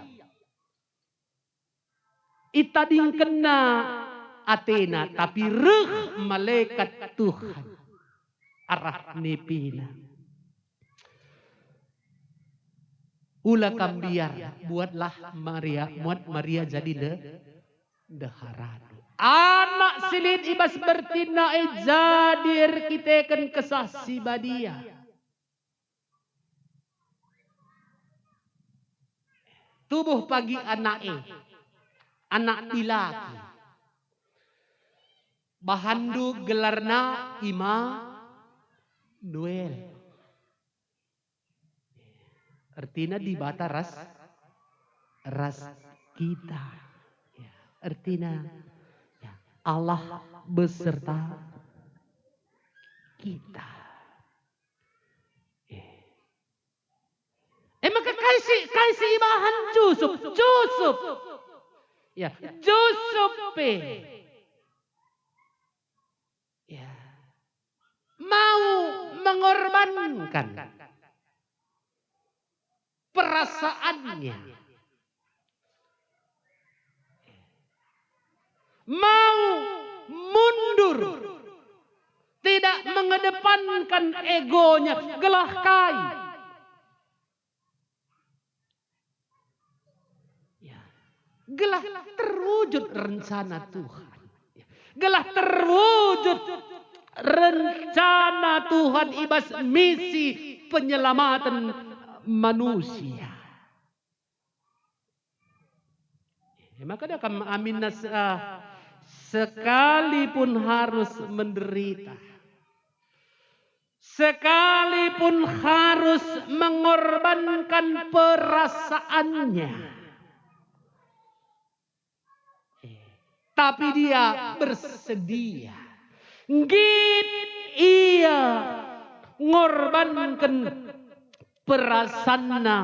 Itading kena Athena, tapi reh malaikat Tuhan. Arah nepina. Ulah kambiar, buat Maria jadi deharadu. Anak silit ibas bertina jadir kita kan kesasi badia. Tubuh pagi anak dilaki. Bahandu gelarna Immanuel. Artinya di bata ras kita. Ya, artinya Allah beserta kita. Maka kaisi ibahan Jusuf. Ya, Jusuf ya, mau mengorbankan perasaannya. Mau mundur. Tidak mengedepankan egonya, gelah kai. Ya. Gelah terwujud rencana Tuhan. Gelah terwujud rencana Tuhan ibas misi penyelamatan manusia. Maka dia akan amin sekalipun harus menderita. Sekalipun harus mengorbankan perasaannya. Tapi dia bersedia. Git ia ngorbankan perasaanna,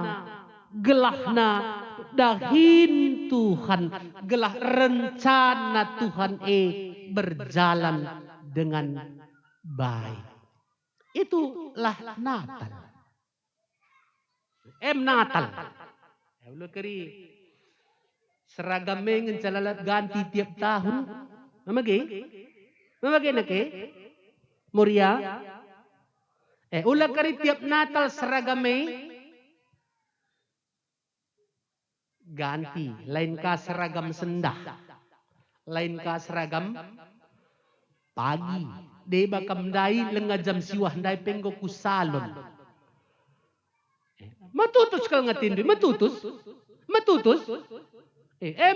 gelahna dahin Tuhan, gelah rencana Tuhan berjalan dengan baik. Itulah Natal. Natal. Lu keri seragam mengen calalat ganti tiap tahun. Mamage nake? Muria. Ulah kari tiap Natal seragam ganti, lain ka seragam sendah, lain ka seragam pagi. De bakam dai lenga jam siwah dai penggo ku salon. Matutus kal ngatindu, matutus.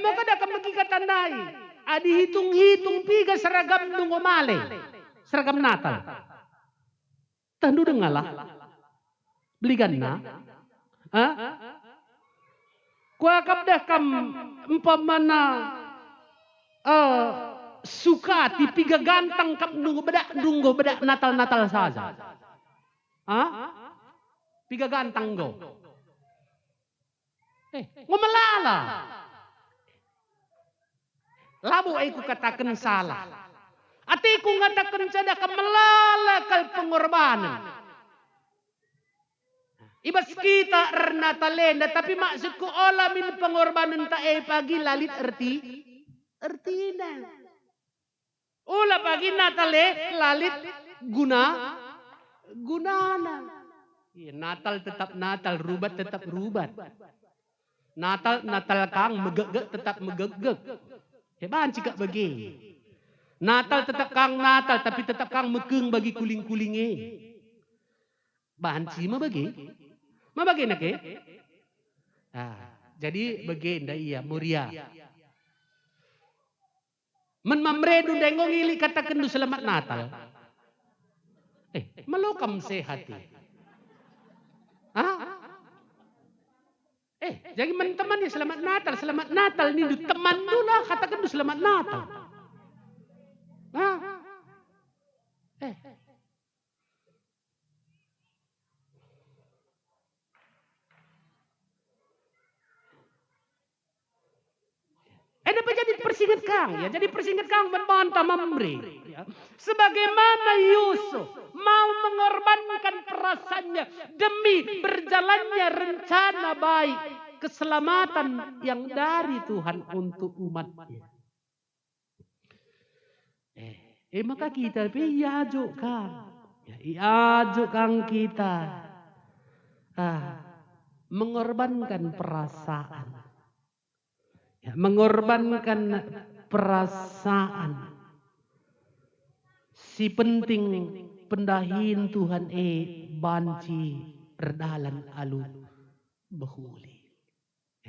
Maka dah kam magikatan dai. Adi hitung-hitung piga seragam dungo male. Seragam Natal. Tandu dengalah. Beligan na. Kuakap dah kam umpamana suka tipiga gantang kam nunggu bedak Natal saja. Piga gantang go. Ngumalala. Labu aku katakan salah. Atiku ngatakan sada kam melala kal pengorbanan. Ibas kita Natalenda tapi maksudku olah min pengorbanan ta pagi lalit ertina. Olah pagi Natale lalit gunana. Ya, Natal tetap Natal, rubat tetap rubat. Natal kang megegek tetap megegek. Hebat jika bagi. Natal tetap kang Natal tapi tetap kang mekeng bagi kuling-kulingnya. Banci mah bagi. Mabagi nak jadi bagenda iya muria. Men mamredu dengong ili katakan du selamat Natal. Malokam sehat. Jadi men teman ni selamat Natal ni du teman du lah katakan du selamat Natal. Dapat jadi persingkat kang ya, jadi persingkat kang membantah memberi ya. Sebagaimana Yusuf mau mengorbankan perasaannya demi berjalannya rencana baik keselamatan yang dari Tuhan untuk umatnya. Maka kita iajuk kang kita mengorbankan perasaan. Mengorbankan perasaan. Si penting pendahin Tuhan banci perdalan alun behuli.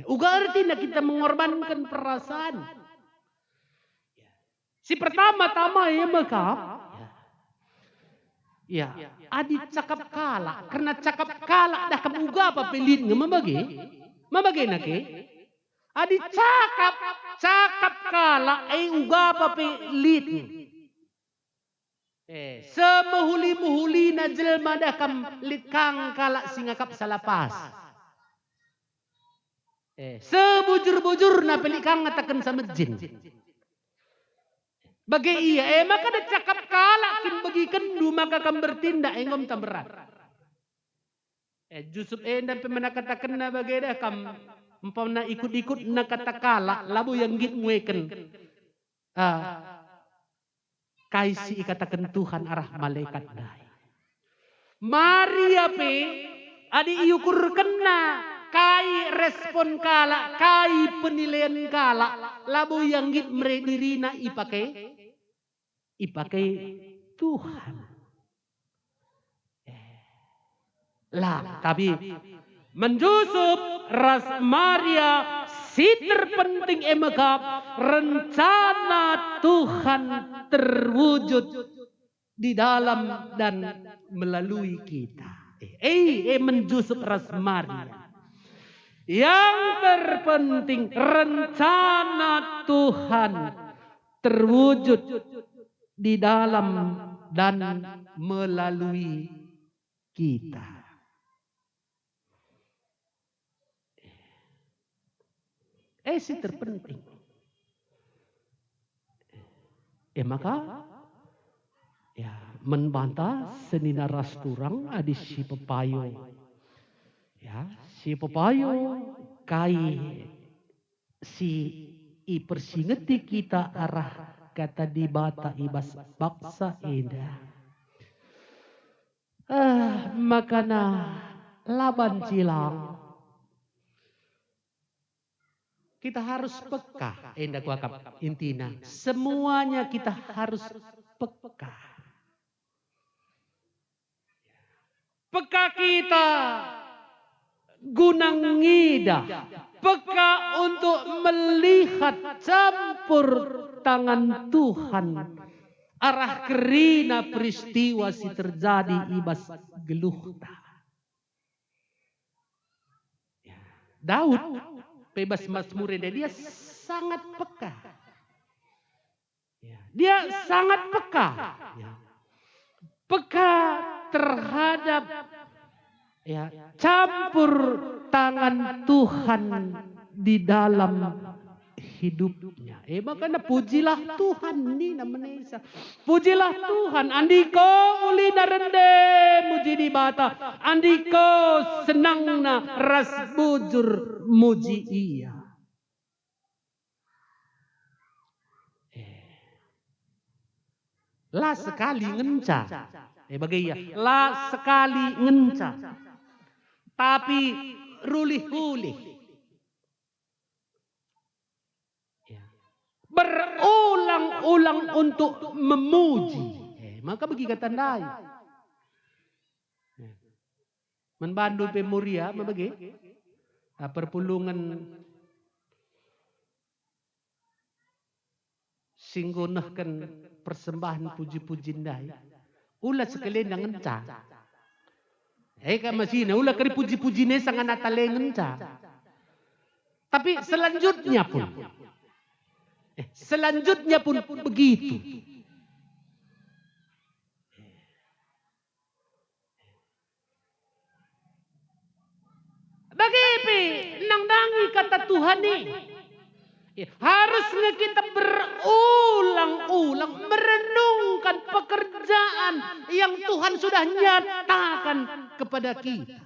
Uga arti na kita mengorbankan perasaan. Si pertama-tama ya makap. Ya, adi cakap kala. Karena cakap kala dah kebuga apa pelin ngemabagi. Mabagi nake. Adi cakap kala uga pa pelit. Semuhuli-muhuli na jelma dah kam likang kala singakap salapas. Sebujur-bujur na pelikang ngatakan sama jin. Bagi iya, maka dah cakap kala kin bagi kendu maka kam bertindak engom tamberat. Jusuf dan pemana katakan na bagi dah kam umpamna ikut-ikut na kata kala labu yang git ngueken Kaisi ikatakan Tuhan arah malaikat dai. Maria pe adi iukur kena kai respon kala, kai penilaian kala, labu yang git meredirina ipakai Tuhan. Lah, tapi menjusup ras Maria si terpenting emekap rencana Tuhan terwujud di dalam dan melalui kita. Menjusup ras Maria. Yang terpenting rencana Tuhan terwujud di dalam dan melalui kita. Si terpenting. Maka ya membantah senina ras turang adi si pepayo. Ya, si pepayo kai si i persingeti kita arah kata di bata ibas baksa indah. Makana laban cilang. Kita harus peka, endak wakap intina. Semuanya kita harus peka. Peka kita gunang ngida. Peka untuk melihat campur tangan Tuhan. Arah kerina peristiwa si terjadi ibas geluhta. Daud bebas Mazmur dia sangat peka. Dia sangat peka. Peka terhadap campur tangan Tuhan di dalam hidupnya. Makanya pujilah Tuhan ni namanya. Pujilah Tuhan. Andiko uli narende muji di bata. Andiko senang na ras bujur muji ia. Lah sekali ngenca. Bagaimana? Lah sekali ngenca. Tapi rulih-rulih. Berulang-ulang untuk memuji. Maka bagi kata tandai. Membantu pemuria, membagi. Perpulungan singgunahkan persembahan puji-puji dai. Ulah sekalian ngenca. Kan masih ulah kari puji-puji ne sangat natale ngenca. Tapi selanjutnya pun begitu. Bagaimana nang dangi kata Tuhan ini? Harusnya kita berulang-ulang merenungkan pekerjaan yang Tuhan sudah nyatakan kepada kita.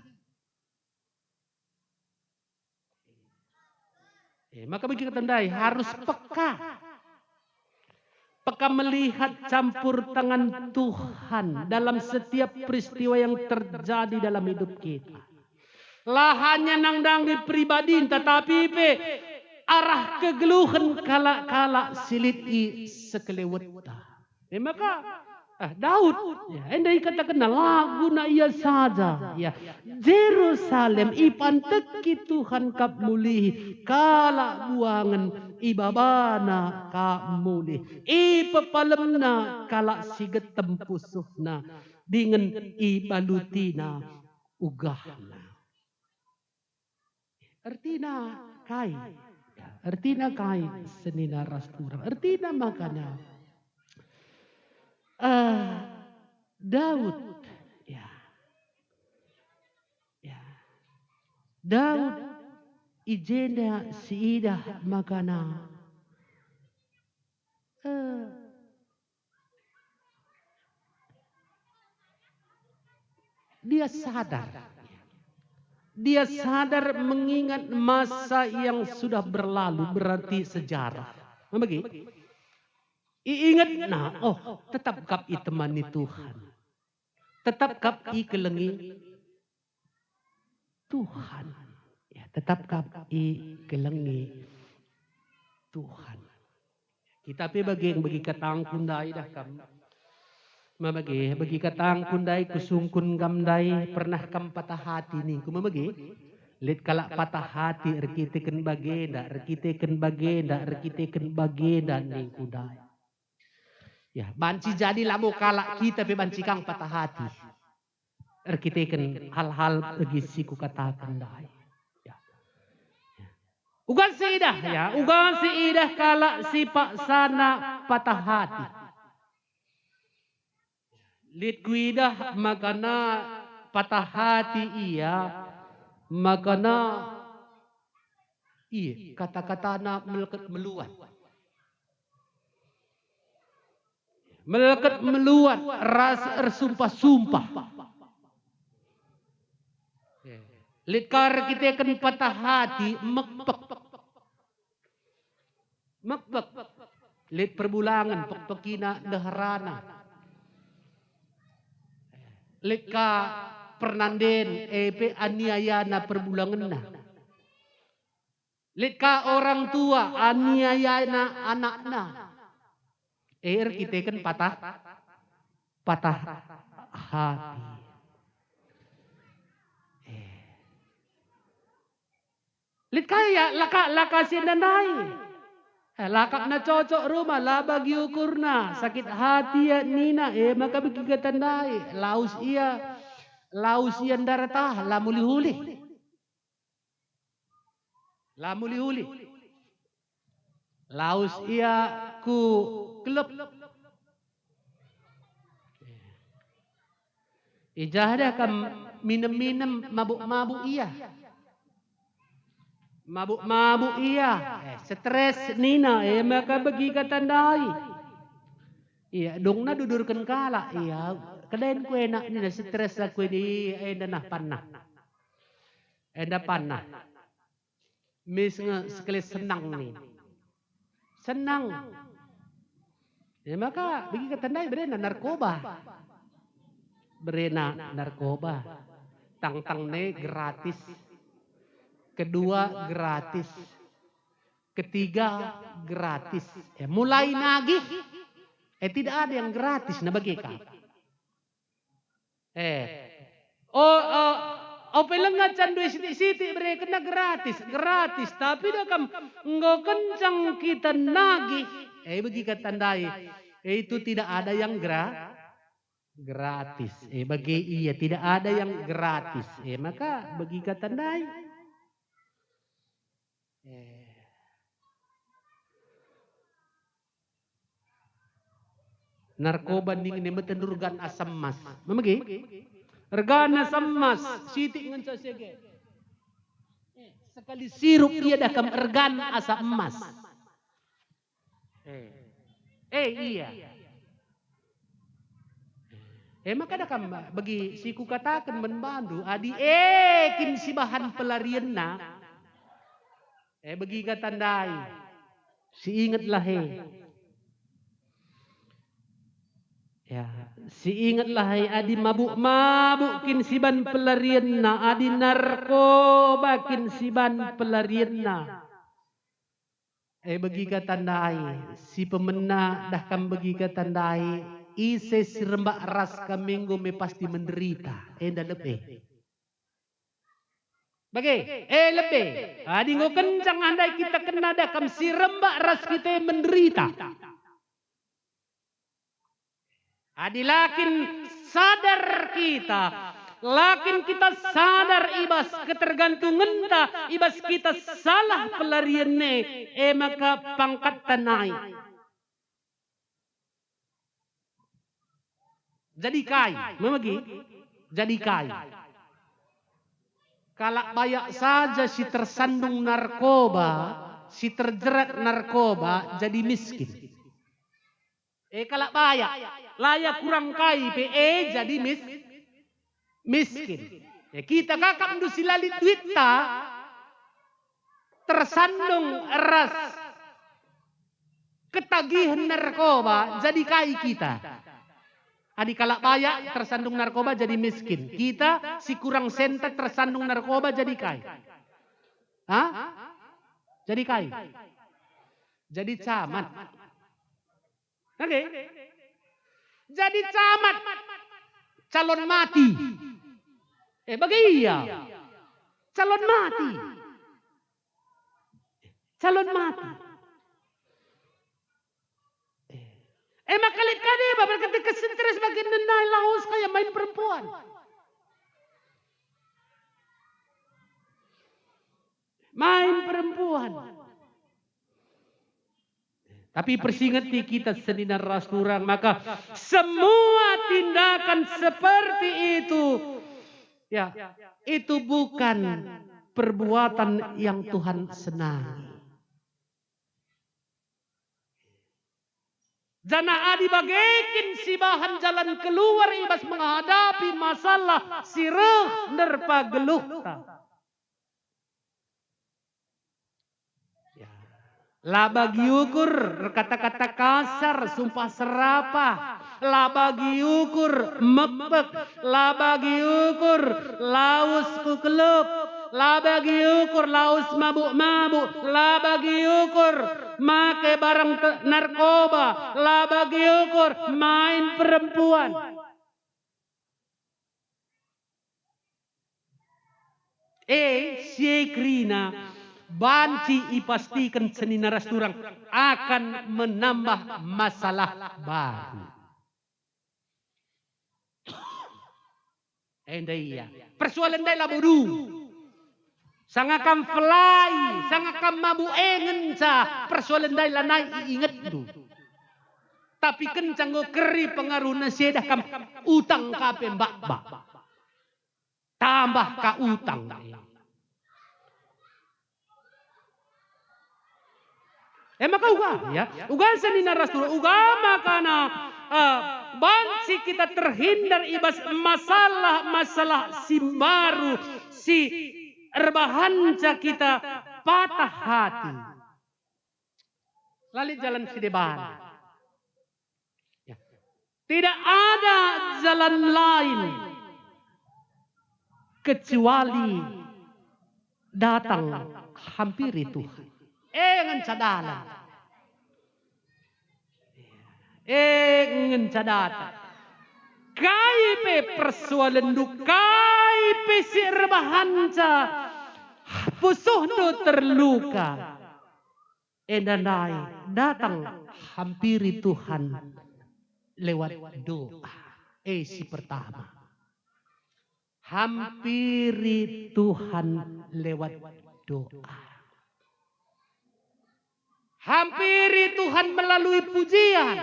Maka bagi kita tandai harus peka. Peka melihat campur tangan Tuhan dalam setiap peristiwa yang terjadi dalam hidup kita. Lah hanya nang dangi pribadi tetapi arah kegeluhan kala-kala silit i sekelewet. Maka Daud, endai katakan lagu na ia saja, Jerusalem ipanteki Tuhan kap mulih, kala buangan ibabana kap mulih, ipapalemna kala siget tempusuhna, dengan ibalutina ugahna. Artina kai senina rastura, artina makanya. Daud, Daud ijenda siidah makana. Dia sadar mengingat masa yang sudah berlalu, berarti sejarah. Begitu. Iingat na, tetap kap itemani Tuhan. Tetap kap ikelengi Tuhan. Ya, tetap kap ikelengi Tuhan. Kita bagi katang kundai dah kam. Bagi katang kundai kusungkun gamdai pernah kam patah hati nih. Kumabagi. Lit kalak patah hati rekiteken bagenda nih kudai. Ya, banci jadi lamu kalak kita pe banci kang patah hati. Rekiteken hal-hal bagi siku katakan dai. Ya. Ugan siidah ya, ugan siidah kalak si pak sana patah hati. Lit kuidah makana patah hati iya, makana iya kata-kata na melekat meluat. Melekat meluat rasa ersumpah-sumpah. Litkar kita akan patah hati mekpek. Lit perbulangan pekpekina deharana. Litka pernanden epe aniayana perbulanganna. Litka orang tua aniayana anakna. Kita kan patah hati. Lit kaya laka sinanay. Lakak na cocok rumah la bagi ukurna sakit hati ya nina maka bagi katandai laus iya daratah la muli-huli. Laus iya ku klub. Ijahda kam minum-minum mabuk-mabuk iya. Mabuk-mabuk iya. Stres nina maka bagi katandai. Iya dong na dudurkan kala iya. Kadain ku enak nina stres aku ini enda panah. Mis sekali senang nih. Senang. Ya maka bagi katandai berena narkoba. Tang-tang ne gratis. Kedua gratis. Ketiga gratis. Mulai nagih. Tidak ada yang gratis na bagi ka. Pelengat candu siti mereka na gratis. Tapi dah kam nggak kencang kita nagih. Bagi katandai. Itu tidak ada yang gratis. Bagi iya tidak ada yang gratis. Maka bagi katandai. Narkoba ning ini metenurgan asam mas. Memagi? Regana asam mas. Siti ngenca sege. Sekali sirup dia dah kam ergan asam mas. Iya. Maka dah kam bagi siku katakan membantu adi kin si bahan pelarian na. Bagi katandai. Si ingatlah Ya, si ingatlah adi mabuk-mabukin siban pelarian na, adi narkobakin siban pelarian na. Bagi katandai, si pemena dah kam bagi katandai, ise si rembak ras kaminggu me pasti menderita. Enda lebih. Bagi, lebih. Adi ngo kencang andai kita kena dah kam si rembak ras kita menderita. Adi lakin sadar kita. Lakin kita sadar ibas ketergantungan ta. Ibas kita salah pelarian ne. Maka pangkat tanai. Jadi kai. Memagi. Jadi kai. Kalak bayak saja si tersandung narkoba. Si terjerat narkoba. Jadi miskin. Kalak bayak. Layak kurang kai jadi miskin. Kita kakak mendusi lalit duit ta tersandung eras ketagihan narkoba jadi kai kita. Adi kalak bayak tersandung narkoba jadi miskin. Kita si kurang senta tersandung narkoba jadi kai. Hah? Jadi kai. Jadi camat. Oke. Jadi camat. Calon mati. Bagaimana? Calon mati. Calon mati. Makalit ka ba? Berkata kesentres bagian nenai laos kayak main perempuan. Main perempuan. Tapi persingati kita seninar rasturang, maka semua tindakan seperti itu, ya, itu bukan perbuatan yang Tuhan senangi. Jana adi bagekin si bahan jalan keluar ibas menghadapi masalah sireh nerpageluh. Lah bagi ukur kata-kata kasar, sumpah serapah. Lah bagi ukur mepek. Lah bagi ukur laus kukelep. Lah bagi ukur laus mabuk-mabuk. Lah bagi ukur make barang narkoba. Lah bagi ukur main perempuan. Syekrina banci ipastikan seni narasturang akan menambah masalah baru. Iya. Persoalan day labudu. Sangakan fly, sangakan mabu engenca. Persoalan day lanai ingat du. Tapi kencang go keri pengaruh nasedah kam utang kape mbak. Tambah ka utang. Maka uga seni narastur, uga makana banci kita terhindar ibas masalah simbaru si erbahanca kita patah hati. Lalu jalan si depan. Tidak ada jalan lain kecuali datang hampiri Tuhan. Ngan cadalan. Ngan cadatan. Kaipe persoalan du kaipe si rebahanca pusuh du terluka. Endanai datang hampiri Tuhan lewat doa. Si pertama. Hampiri Tuhan lewat doa. Hampiri Tuhan melalui pujian.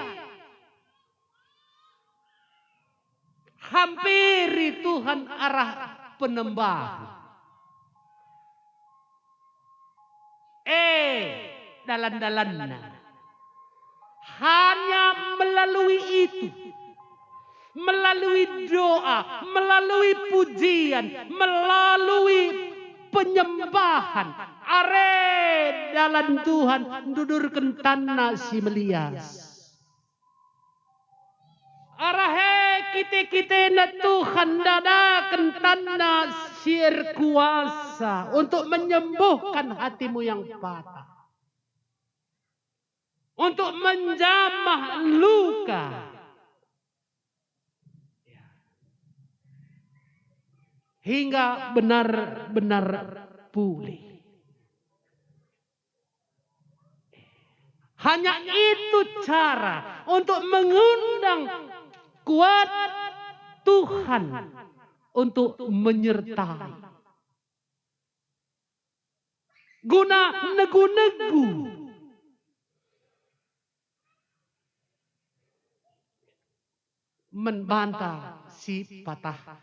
Hampiri Tuhan arah penyembahan. Dalan-dalanna. Hanya melalui itu. Melalui doa. Melalui pujian. Melalui penyembahan. Are dalam Tuhan dudurkan tanah si melias. Arahe kita na Tuhan dadakan tanah si kuasa untuk menyembuhkan hatimu yang patah. Untuk menjamah luka. Hingga benar-benar pulih. Hanya itu cara untuk mengundang kuat Tuhan untuk menyertai. Guna negu-negu. Membantah si patah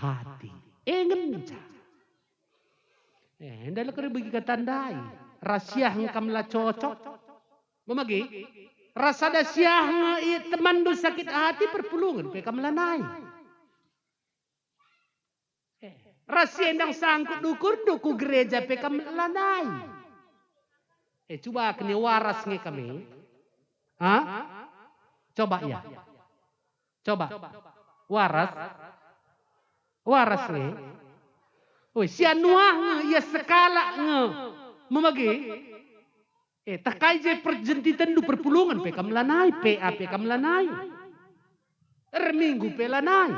hati. Ngenca. Hendak kena bagi katandai. Rahasia hengkam lah cocok. Memagi, rasa dah siang teman do sakit hati perpulungan pe kam lanai. Rasa endang sangkut duku gereja pe kam lanai. Coba kena waras nge kami. Hah? Coba ya. Coba. Waras. Waras nge. Oi, si anuah nge, ya sekala nge. Memagi. Takai je perjentitan du perpulungan pe kamlanai, PA pe kamlanai. Minggu pe lanai.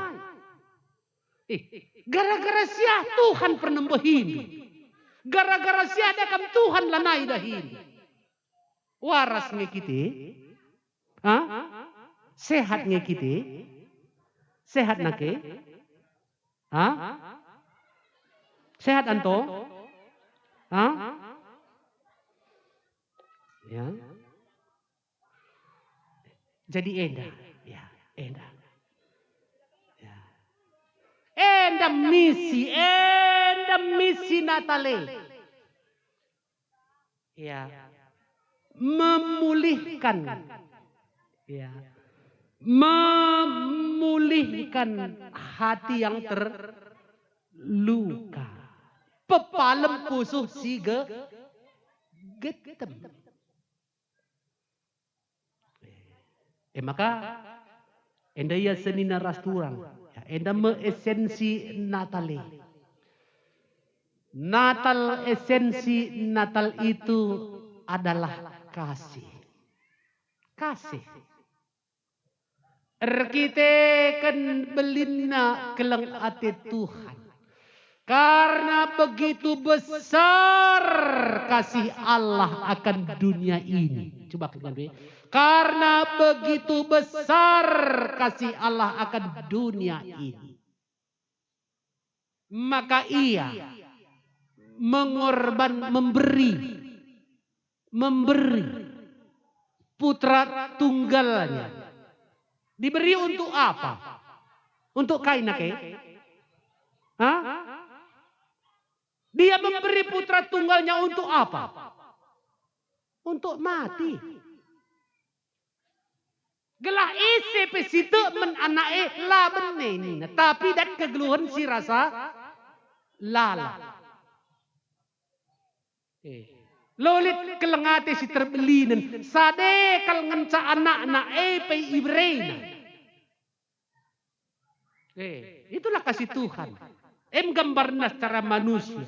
Gara-gara sia Tuhan penembahin. Gara-gara sia ada kam Tuhan lanai dahin. Waras nge kita. Hah? Sehat nge kita. Sehat nake. Hah? Sehat anto? Hah? Ya. Jadi endah. Ya, endah. Ya. Endah misi Natale. Ya. Memulihkan. Ya. Memulihkan hati yang terluka. Pepalem pusuh si getem. Maka enda ya senina rasturang. Enda me esensi Natale. Natal, esensi Natal itu adalah kasih. Kasih. Kita kan belina kelang ate Tuhan. Karena begitu besar kasih Allah akan dunia ini. Coba kita lihat. Karena begitu besar kasih Allah akan dunia ini. Maka ia memberi putra tunggalnya. Diberi untuk apa? Untuk kainake? Hah? Dia memberi putra tunggalnya untuk apa? Untuk mati. Gelah isi pesite men anake la beneni. Tapi dan kegeluhan si rasa lala. Lolit kelengate si terbelinen. Sade kal ngenca anak-anak pe ibrena. Itulah kasih Tuhan. Gambarnya secara manusia.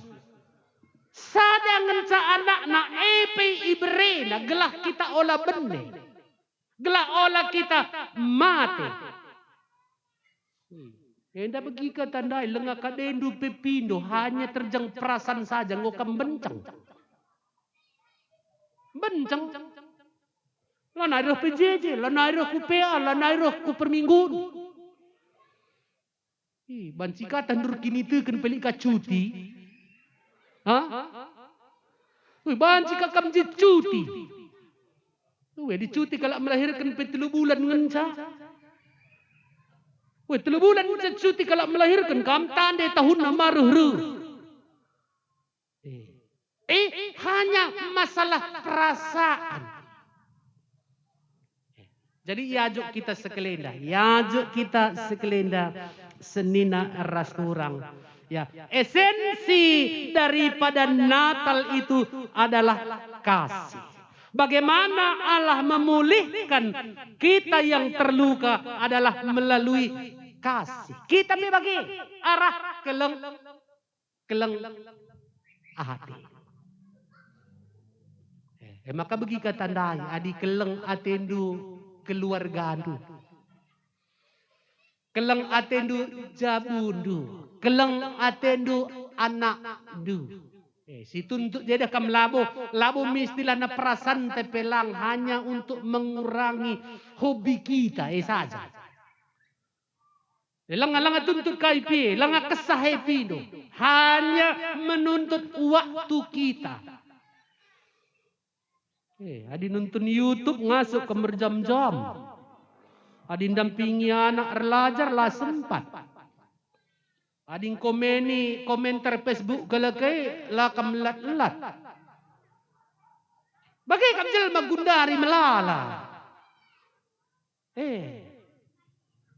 Sada ngenca anak-anak pe ibrena. Gelah kita olah bene. Gelah olah kita mati. Enda bagi ke tandai lengah kadendu pepindo hanya terjang perasan saja ngokam bencang. Bencang. Lanai roh PJJ, lanai roh ku PA, lanai roh ku perminggu. Bancika tandur kini tu kan pelik ka cuti. Hah? Bancika kam je cuti. Dicuti kalau melahirkan pe 3 bulan ngenca. 3 bulan cuti kalau melahirkan kam tande tahun maruh. Hanya masalah perasaan. Jadi yajuk kita sekelenda senina rasturang. Ya, esensi daripada Natal itu adalah kasih. Bagaimana Allah memulihkan kita yang terluka adalah melalui kasih. Kita bagi arah keleng hati. Maka bagi katandai adi keleng atendu keluarga andu. Keleng atendu jabundu. Keleng atendu anak du. Si tuntut jadi kam labo mistilah na perasaan tepelang hanya untuk mengurangi hobi kita saja. Langa tuntut kaipi, langa kesah do. Hanya menuntut waktu kita. Adi nonton YouTube ngasuk ke berjam-jam. Adi dampingi anak relajar lah sempat. Ading komentar Facebook galakai lah kamlat-lat. Bagai kamjel magundari melala.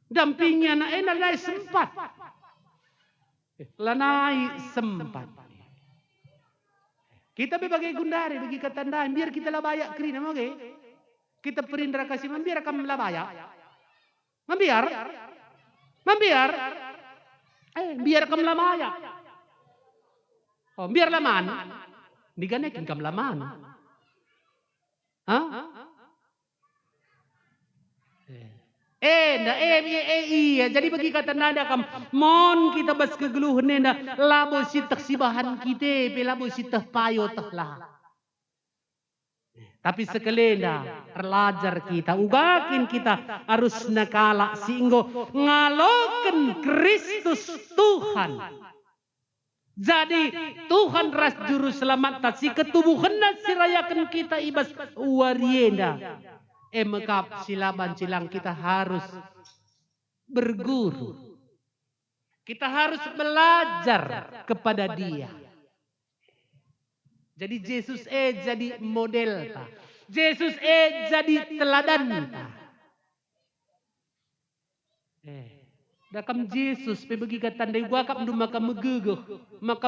Dampingi anak lanai sempat. Lanai sempat. Kita sebagai gundari bagi ketandaan biar kita lah bayak kiri nama Kita perindra kasih membiar kam labaya. Membiar. Membiar. Biar kam lamaya. Oh, biar laman. Diganekin kam laman. Hah? Iya. Jadi bagi kata nada kam mon kita bas kegeluhan nenda labo si taksibahan kita, labo si payo lah. Tapi sekelenda terlajar kita, ugakin kita harus nakala singgo ngaloken Kristus Tuhan. Jadi Tuhan ras juru selamat si ketubuhan sirayakan kita ibas warienda. Mekap silaban silang kita harus berguru. Kita harus belajar kepada Dia. Jadi Yesus jadi model ta. Yesus jadi teladan ta. Dakam Yesus bagi kata tandai gua kap ndu maka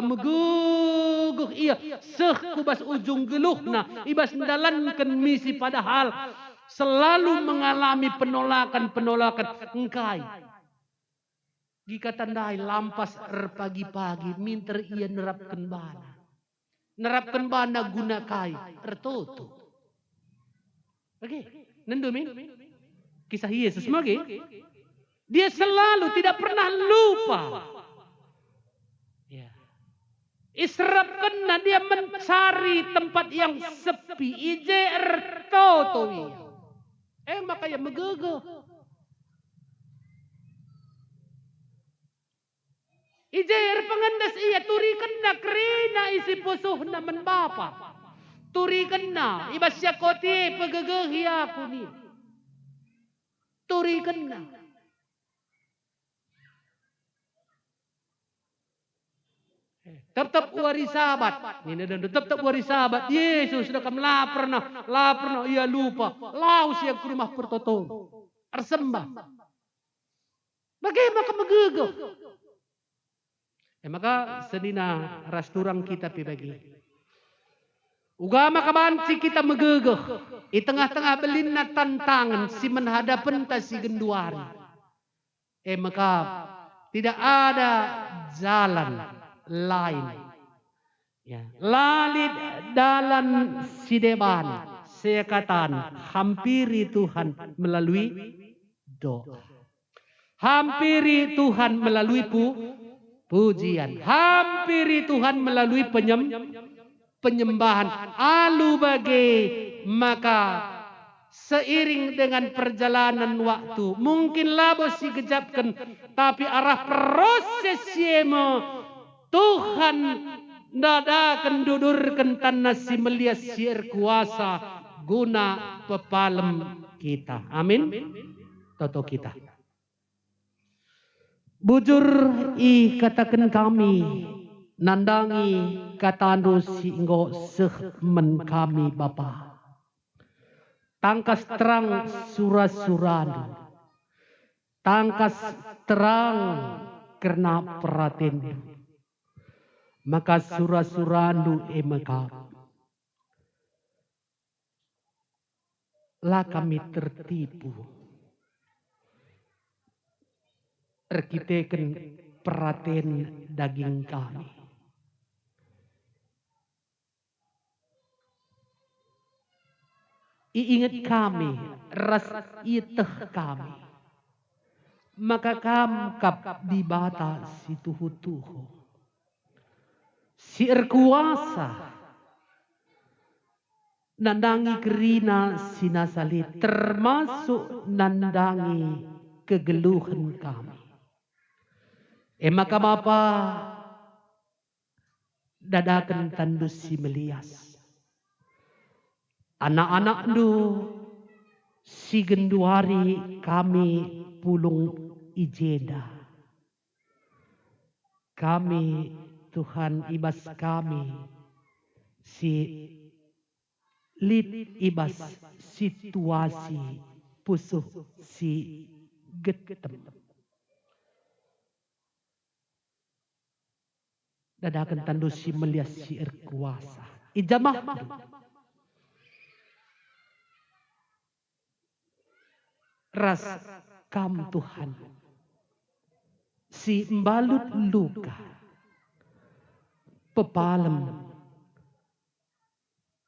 megeguh iya seh kubas ujung geluhna ibas mendalankan misi padahal selalu mengalami penolakan engkai. Jika tandai lampas pagi-pagi minter ia nerapkan bana. Nerapkan bana guna kai ertoto. Oke, nendumin kisah Yesus mage. Dia selalu tidak pernah lupa. Ya. Israpkan dia mencari tempat yang sepi. Ije ertoto. Makanya megege. Ijair pengendas iya turikan na kerina isi pusuh na menbapa. Turikan na ibasya koti pegegehi aku ni. Turikan na. Tetap wari sahabat. Ini tetap wari sahabat. Yesus sudah kamu lapar na ia lupa. Laus yang ke rumah pertoton. Arsembah. Bagaimana kamu gegeh? Maka sedina rasturang kita pibagi. Ugama kabanci kita megegeh. Di tengah-tengah belina tantangan si menhadapan ta si genduari. Maka tidak ada jalan lain. Ya. Lalit dalam sideban. Saya katakan hampiri Tuhan melalui doa. Hampiri Tuhan melalui pujian. Hampiri Tuhan melalui penyembahan. Alu bagi maka seiring dengan perjalanan waktu. Mungkin labo si gejapkan. Tapi arah proses yemo Tuhan nadakan dudurkan tanah si melias sier kuasa guna pepalem kita. Amin. Toto kita. Bujur katakan kami nandangi katanu singgo sehmen kami Bapa. Tangkas terang surah-surah. Tangkas terang karena perhatian. Maka surah-surah emeka. Lah kami tertipu. Terkiteken perhatian daging kami. Iingat kami, ras iteh kami. Maka kamkap di bata si tuhu-tuhu. Si erkuasa. Nandangi kerina sinasali. Termasuk nandangi kegeluhan kami. Maka Bapa dadakan tandus si melias. Anak-anak du si genduari kami pulung ijeda. Kami Tuhan ibas kami si lit ibas situasi pusuh si getem. Dadakan tandu si melias si erkuasa. Ijamah. ras kam Tuhan si mbalut luka pepalem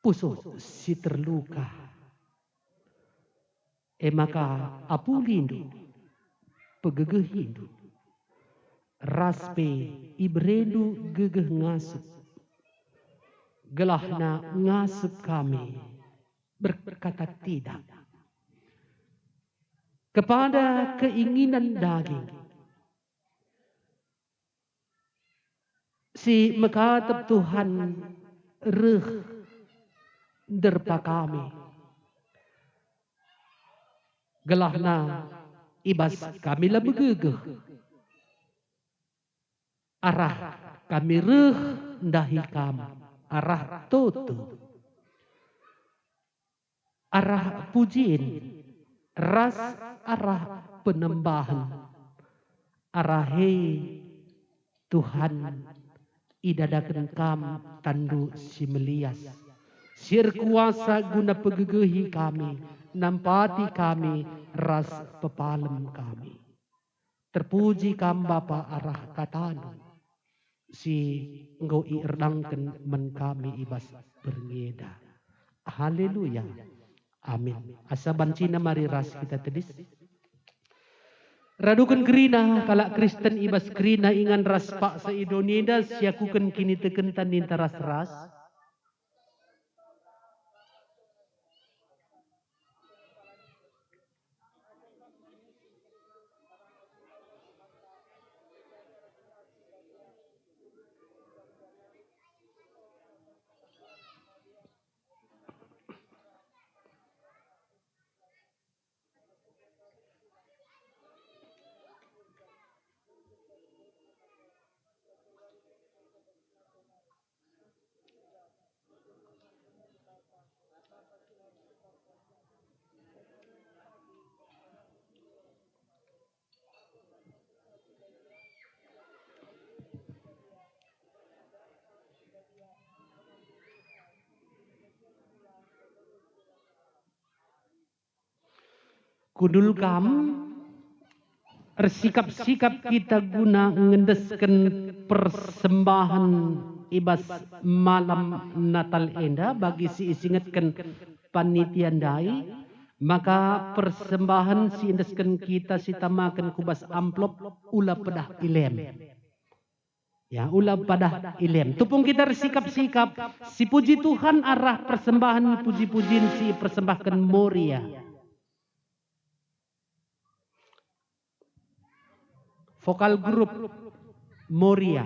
pusuh si terluka maka apu lindu pegegeh hindu raspe ibredu gegeh ngasup gelahna ngasup kami berkata tidak kepada keinginan daging si mekatep Tuhan reh derpa kami gelahna ibas kami lah begegeh arah kami reh ndahi kam arah toto arah pujiin ras arah penembahan arah hei Tuhan idadakan kam tandu si melias sir kuasa guna pegegehi kami nampati kami ras pepalem kami terpuji kam Bapa arah katanu si engkau ierdangken men kami ibas berngeda haleluya amin asa bancina mari ras kita tedis radukan gerina kalak Kristen ibas gerina ingan ras pak seidonida siakukan kini tekentan ninta ras kudul kam sikap-sikap kita guna ngendesken persembahan ibas malam Natal enda bagi si isingetken panitia dai maka persembahan si indesken kita si tamakan kubas amplop ula pedah ilem ya ula pedah ilem tupung kita sikap-sikap si puji Tuhan arah persembahan puji-pujian si persembahkan Moria vokal grup Moria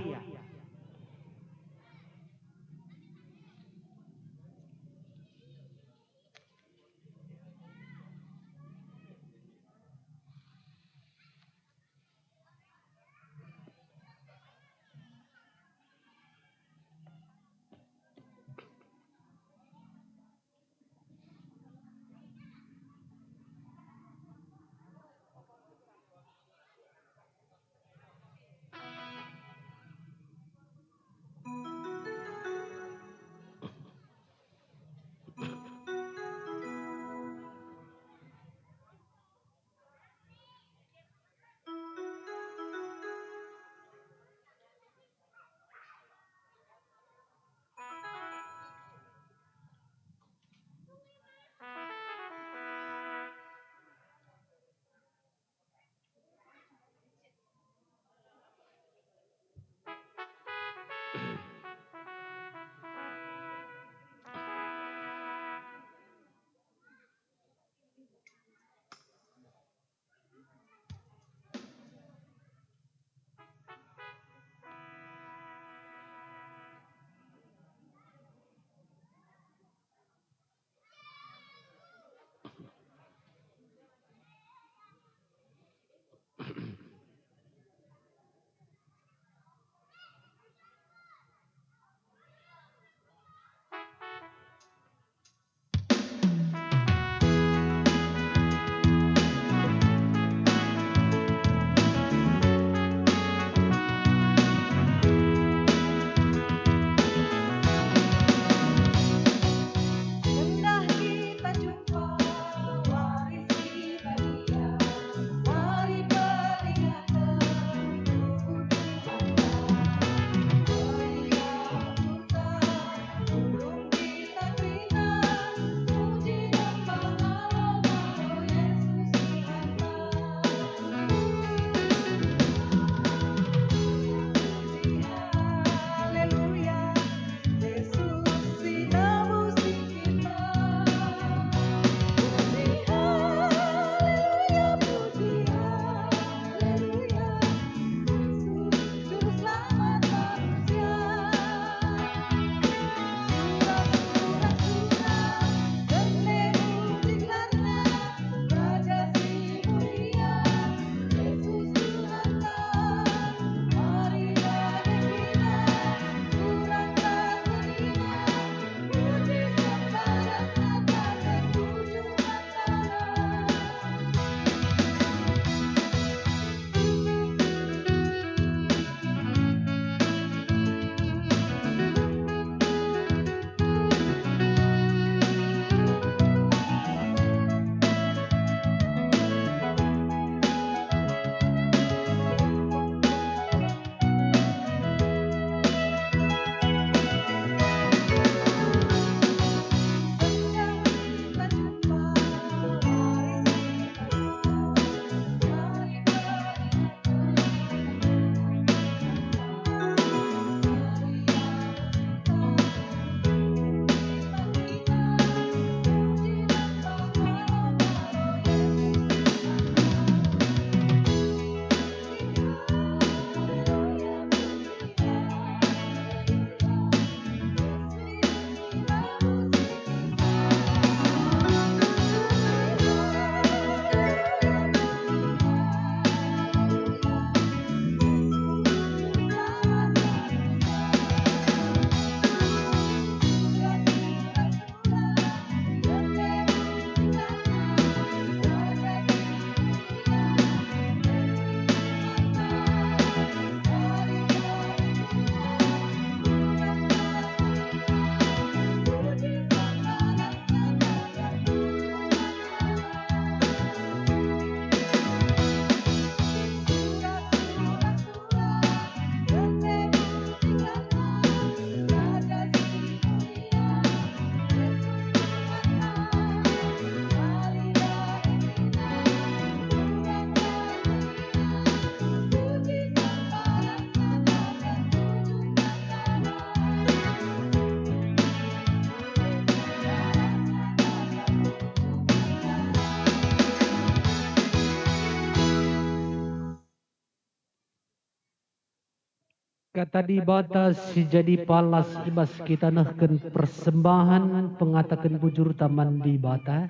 Kata di batas si jadi palas ibas kita nahken persembahan pengatakan bujur taman di bata.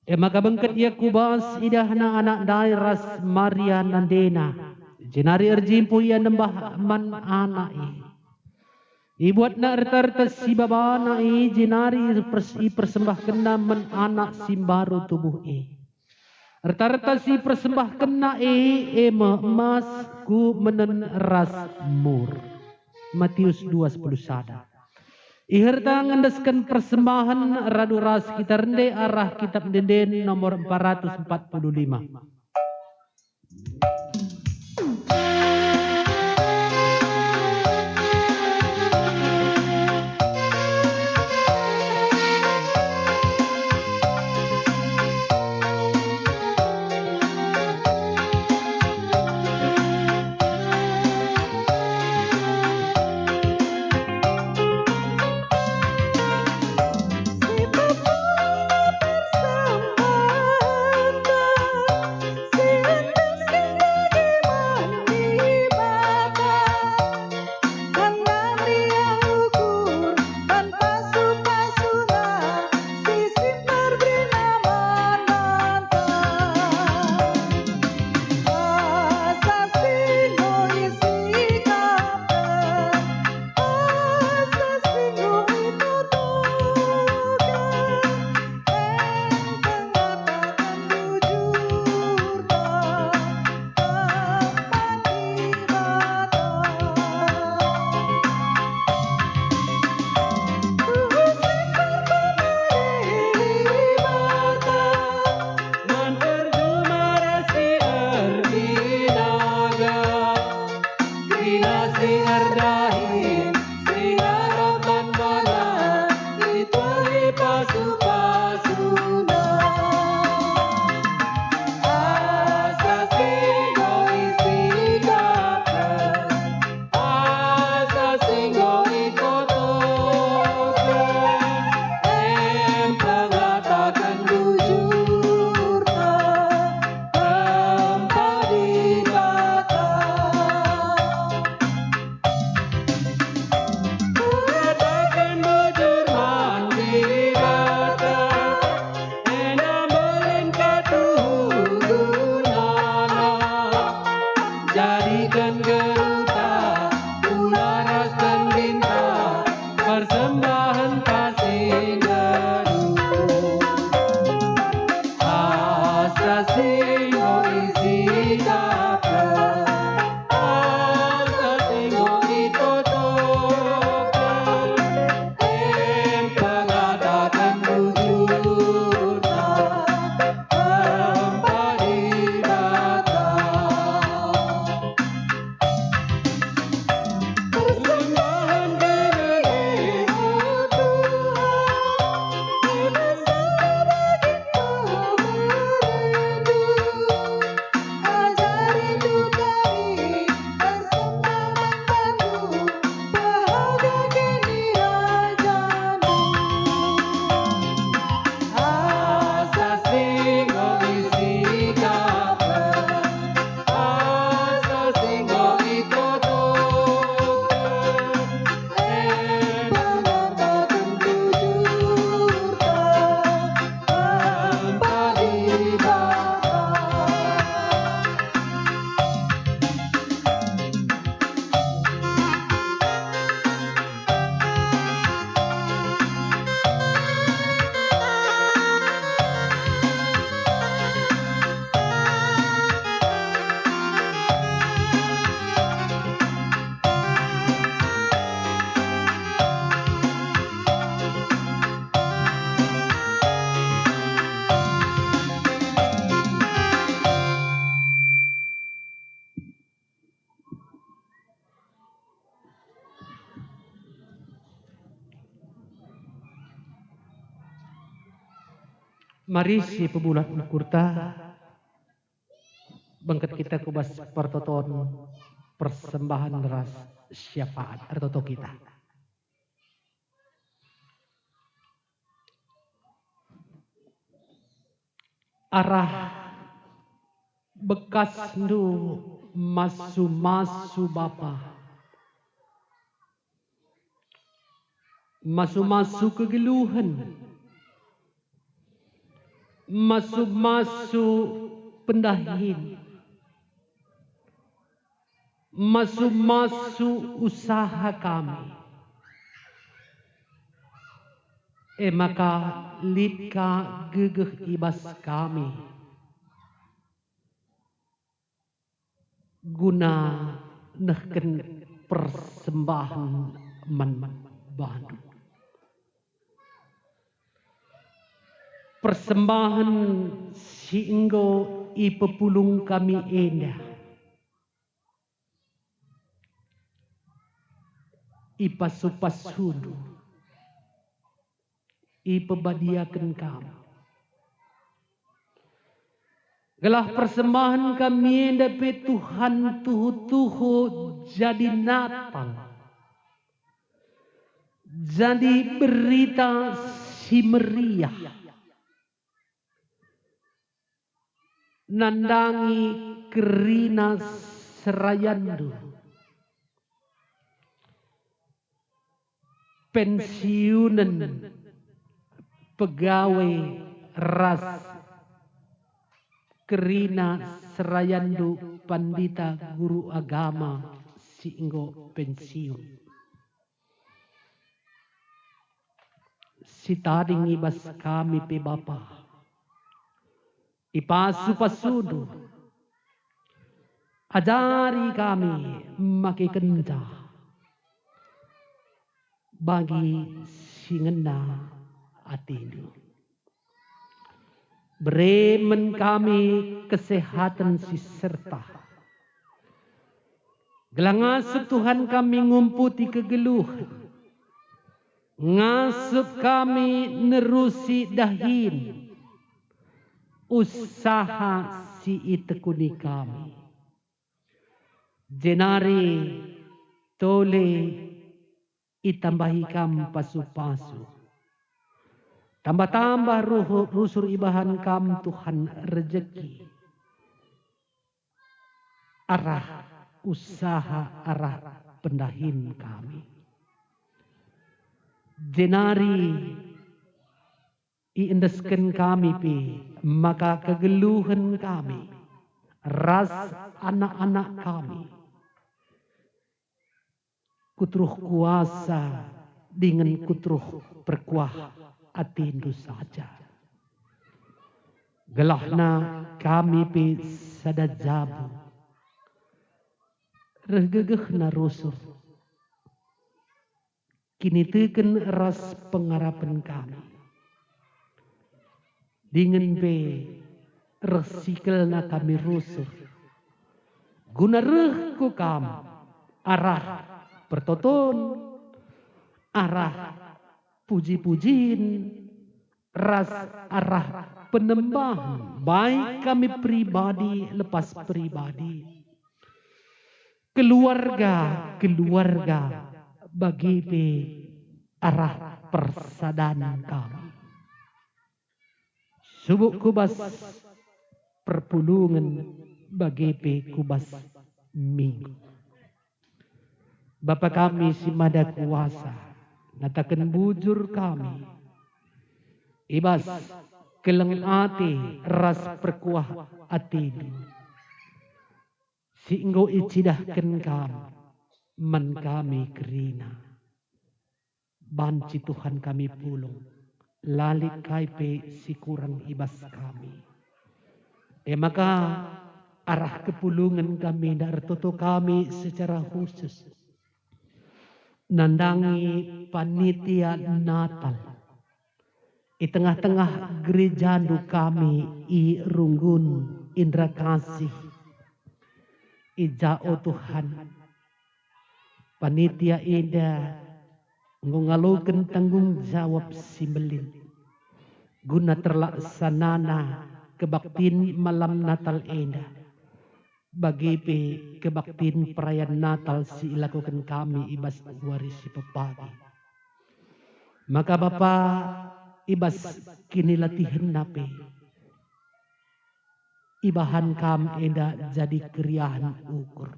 Maka bengket ia kubas idahna anak dairas Maria Nandena. Jenari erjimpu ia nembah man anak ibuat na ertarta si babana jenari persembahkan man anak simbaru tubuh Rata-rata si persembah kena emas ku menen ras mur. Matius 2:10 sada. Iherta ngendeskan persembahan radu ras kita rende arah kitab denden nomor 445. Mari si pebulat kurta bangkat kita kubas pertoton persembahan ras syafaat artoto kita. Arah bekas ndu masu-masu Bapa. Masu-masu kegeluhan. Masu-masu pendahin. Masu-masu usaha kami. Maka litka gegeh ibas kami. Guna nehken persembahan man bandu. Persembahan singgo ipepulung kami endah. Ipasupasudu. Ipebadiakan kami. Gelah persembahan kami dapat Tuhan tuhu-tuhu jadi Natal. Jadi berita si meriah. Nandangi kerina serayandu. Pensiunan pegawai ras kerina serayandu pandita guru agama singgo pensiun. Sitading ibas kami pe Bapa. Ipasu-pasudu. Ajari kami makikenda. Bagi singena atindu. Beremen kami kesehatan si serta. Gelang asup Tuhan kami ngumputi kegeluhan. Ngasup kami nerusi dahin. Usaha si itekuni kami. Jenari tole itambahi kam pasu-pasu. Tambah-tambah rusur ibahan kam Tuhan rezeki. Arah usaha arah pendahin kami. Jenari iendesken kami pi maka kegeluhan kami. Ras anak-anak kami. Kutruh kuasa dengan kutruh perkuah atindu saja. Gelahna kami pi sadajabu. Regegehna rusuh. Kini teken ras pengarapan kami. Dengan pe resikelna kami rusuh. Guna rehku kam arah pertoton, arah puji-pujiin, ras arah penembahan, baik kami pribadi lepas pribadi, keluarga bagi pe arah persadanan kami. Subuk kubas perpulungan bagi pe kubas minggu. Bapa kami si mada kuasa, natakan bujur kami. Ibas keleng ati ras perkuah atidu. Singgo icidahkan kami, man kami kerina. Banci Tuhan kami pulung, lalik kaipe si kurang ibas kami. Maka arah kepulungan kami dan toto kami secara khusus. Nandangi panitia Natal. I tengah-tengah gereja kami i runggun indra kasih. I jao Tuhan. Panitia ida ngalalukan tanggung jawab simbelin. Guna terlaksanana kebaktin malam Natal ida. Bagi pe kebaktin perayaan Natal si ilakukan kami ibas waris si pepagi. Maka Bapa ibas kini latihan nape. ibahan kam enda jadi keriahan ukur.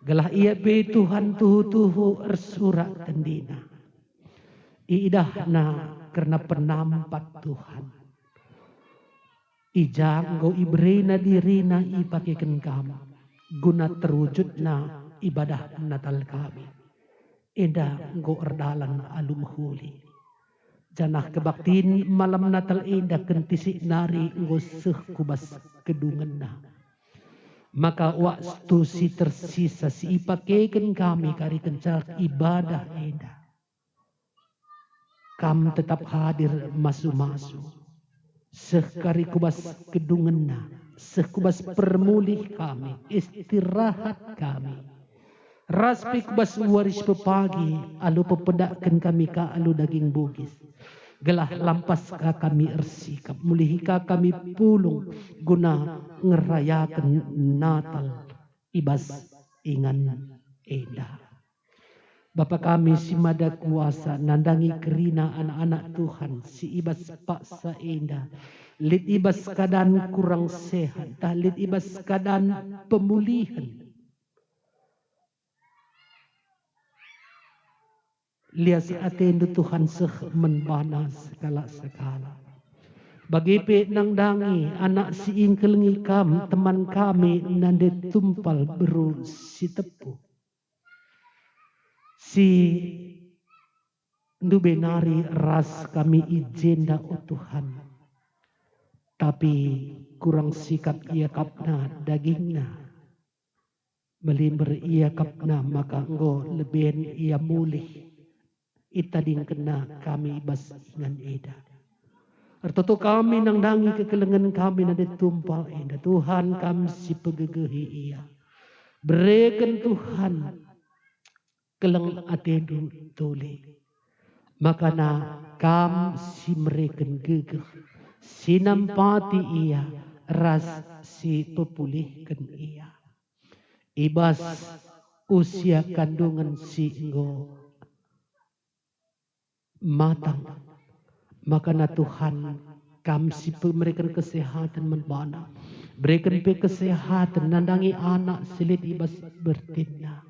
Gelah ia be Tuhan tuhu ersurak tendina. Iidahna karena penampak Tuhan. Ijang go ibrena dirina ipakekan kami. Guna terwujudna ibadah Natal kami. Eda go erdalan alum huli. Janah kebaktin malam Natal eda kentisik nari go seh kubas kedungenna. Maka waktu si tersisa si ipakekan kami kari kencak ibadah eda. Kam tetap hadir masu-masu. Sekari kubas kedungenna. Sekubas permulih kami. Istirahat kami. Raspi kubas waris pepagi. Alu pepedakan kami ka alu daging bugis. Gelah lampas ka kami ersikap. Mulihi ka kami pulung. Guna ngerayakan Natal. Ibas ingan eda. Bapa kami si mada kuasa nandangi kerina anak-anak Tuhan si ibas paksa indah. Lit ibas keadaan kurang sehat. Dah lit ibas keadaan pemulihan. Lias atendu Tuhan seh menbana segala-segala. Bagi pe nangdangi anak si ingkelengi kam teman kami nande tumpal beru si tepu. Si nubenari ras kami ijenda o Tuhan. Tapi kurang sikap ia kapna dagingna. Melimber ia kapna maka enggo lebih ia mulih. Itading kena kami bas ingan eda. Ertoto kami nangdangi kekelengan kami nade tumpal eda. Tuhan kami si pegegehi ia. Berikan Tuhan keleng atendu tole. Makana kam si mereken gegeh. Si nampati ia. Ras si pepulihkan ia. Ibas usia kandungan si enggo matang. Makana Tuhan kam si memberikan kesehatan menbana. Berikan pe kesehatan nandangi anak silit ibas bertinda.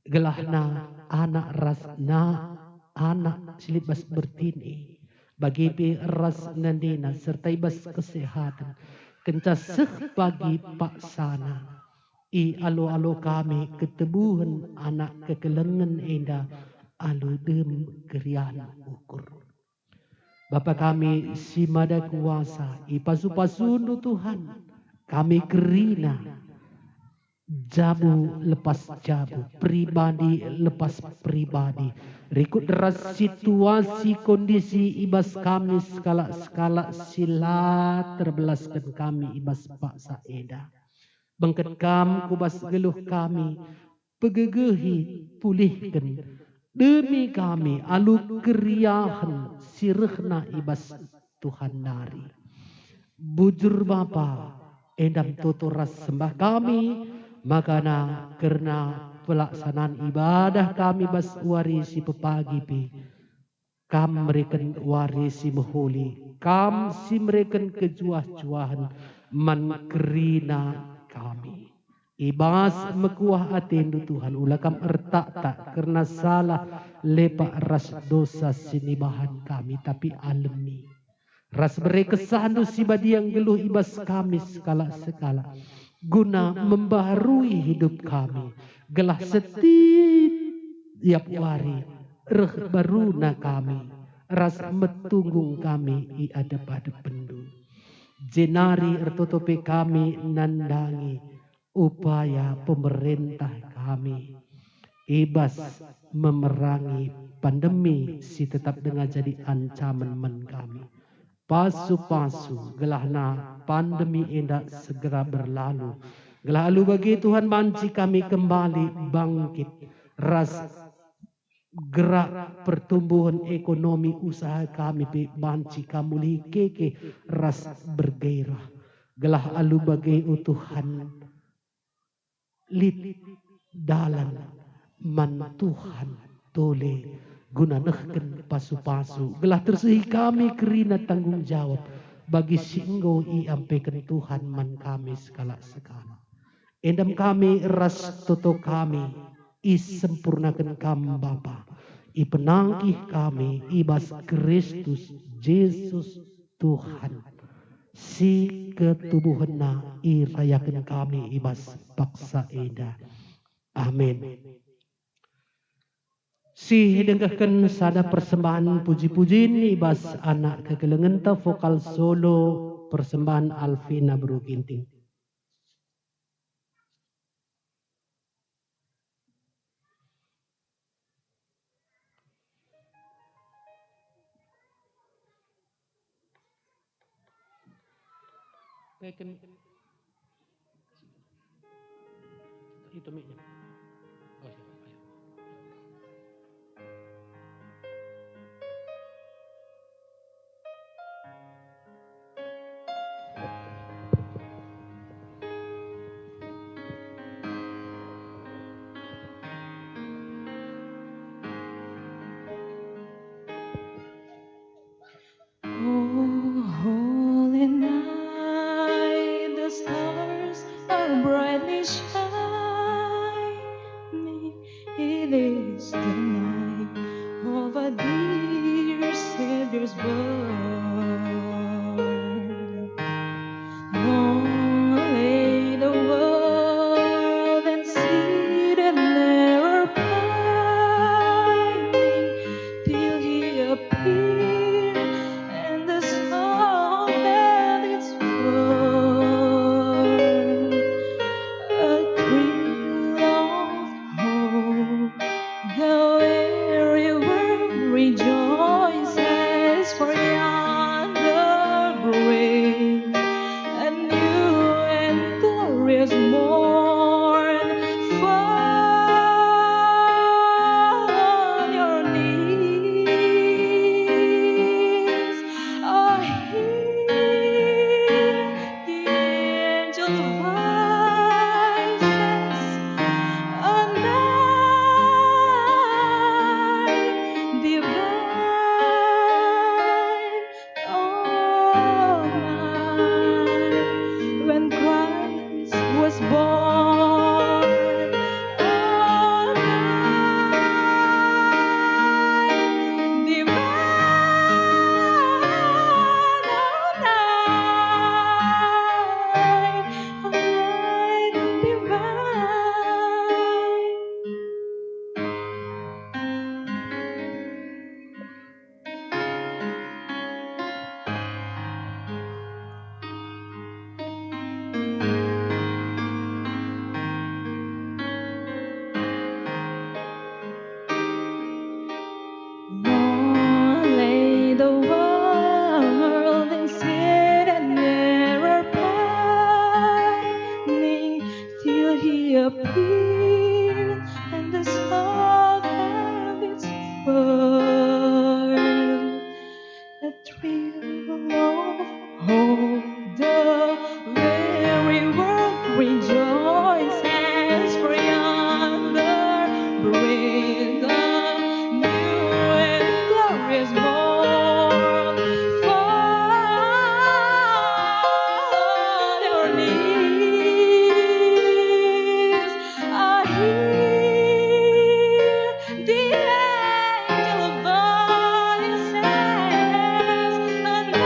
Gelahna anak rasna anak silit bas bertini bagi pi ras nandina serta ibas kesehatan kenca seh pagi paksana i alo kami ketebuhan anak kekelengan enda alu dem gerian ukur. Bapa kami si mada kuasa i pasu-pasundu Tuhan kami kerina jabu lepas jabu, pribadi lepas pribadi. Rikut deras situasi kondisi ibas kami skala-skala sila terbelaskan kami ibas paksa eda. Bangkat kam kubas geluh kami, pegegehi pulihkan. Demi kami alu keriahan sirehna ibas Tuhan nari. Bujur Bapa, endam tuturas sembah kami. Makana karena pelaksanaan ibadah kami bas warisi pepagi pi. Kam mereken warisi moholi. Kam si mereken kejuah-juahan man kerina kami. Ibas mekuah atendu Tuhan ulakam ertak-tak karena salah lepak ras dosa sinibahan kami tapi alami. Ras berekesandu si badi yang geluh ibas kami sekala-sekala. Guna membaharui hidup kami. Gelah setiap hari. Reh baruna kami. Rasa metunggung kami i adep-adep pendu. Jenari ertutupi kami nandangi. Upaya pemerintah kami. Ibas memerangi pandemi si tetap dengan jadi ancaman men kami. Pasu-pasu gelahna pandemi endak segera berlalu. Gelah alu bagi Tuhan banci kami kembali bangkit. Ras gerak pertumbuhan ekonomi usaha kami banci kamuli keke ras bergairah. Gelah alu bagi Tuhan lit dalan man Tuhan tole. Guna nehken pasu-pasu. Gelah tersehi kami kerina tanggung jawab. bagi singgo iampaikan Tuhan man kami sekala. Endam kami ras toto kami, isempurnakan kami Bapa. Ipenangkih kami, ibas Kristus Yesus Tuhan. Si ketubuhanna irayakan kami ibas paksa eda. Amin. Si dengkahkan sada persembahan puji-pujiin ibas anak kekelengenta vokal solo persembahan Alvina Bro Ginting. Itu mic-nya. Oh, iya, ayo. Oh, holy night, the stars are brightly shining. It is the night of a dear Savior's birth. Long lay the world and seated there pining till He appeared, and the song held its word. A thrill of hope, the weary world rejoices, for yonder breaks a new and glorious morn. Fall on your knees. Oh, hear the angels' voices. A night divine, oh night when Christ was born. Oh night divine, oh night divine. Long lay the world and seated nearer pining till He appeared, and the song held its word. A thrill of hope, the very world rejoices, for yonder breaks a new and glorious morn. Fall on your knees. I hear the angel voices. A night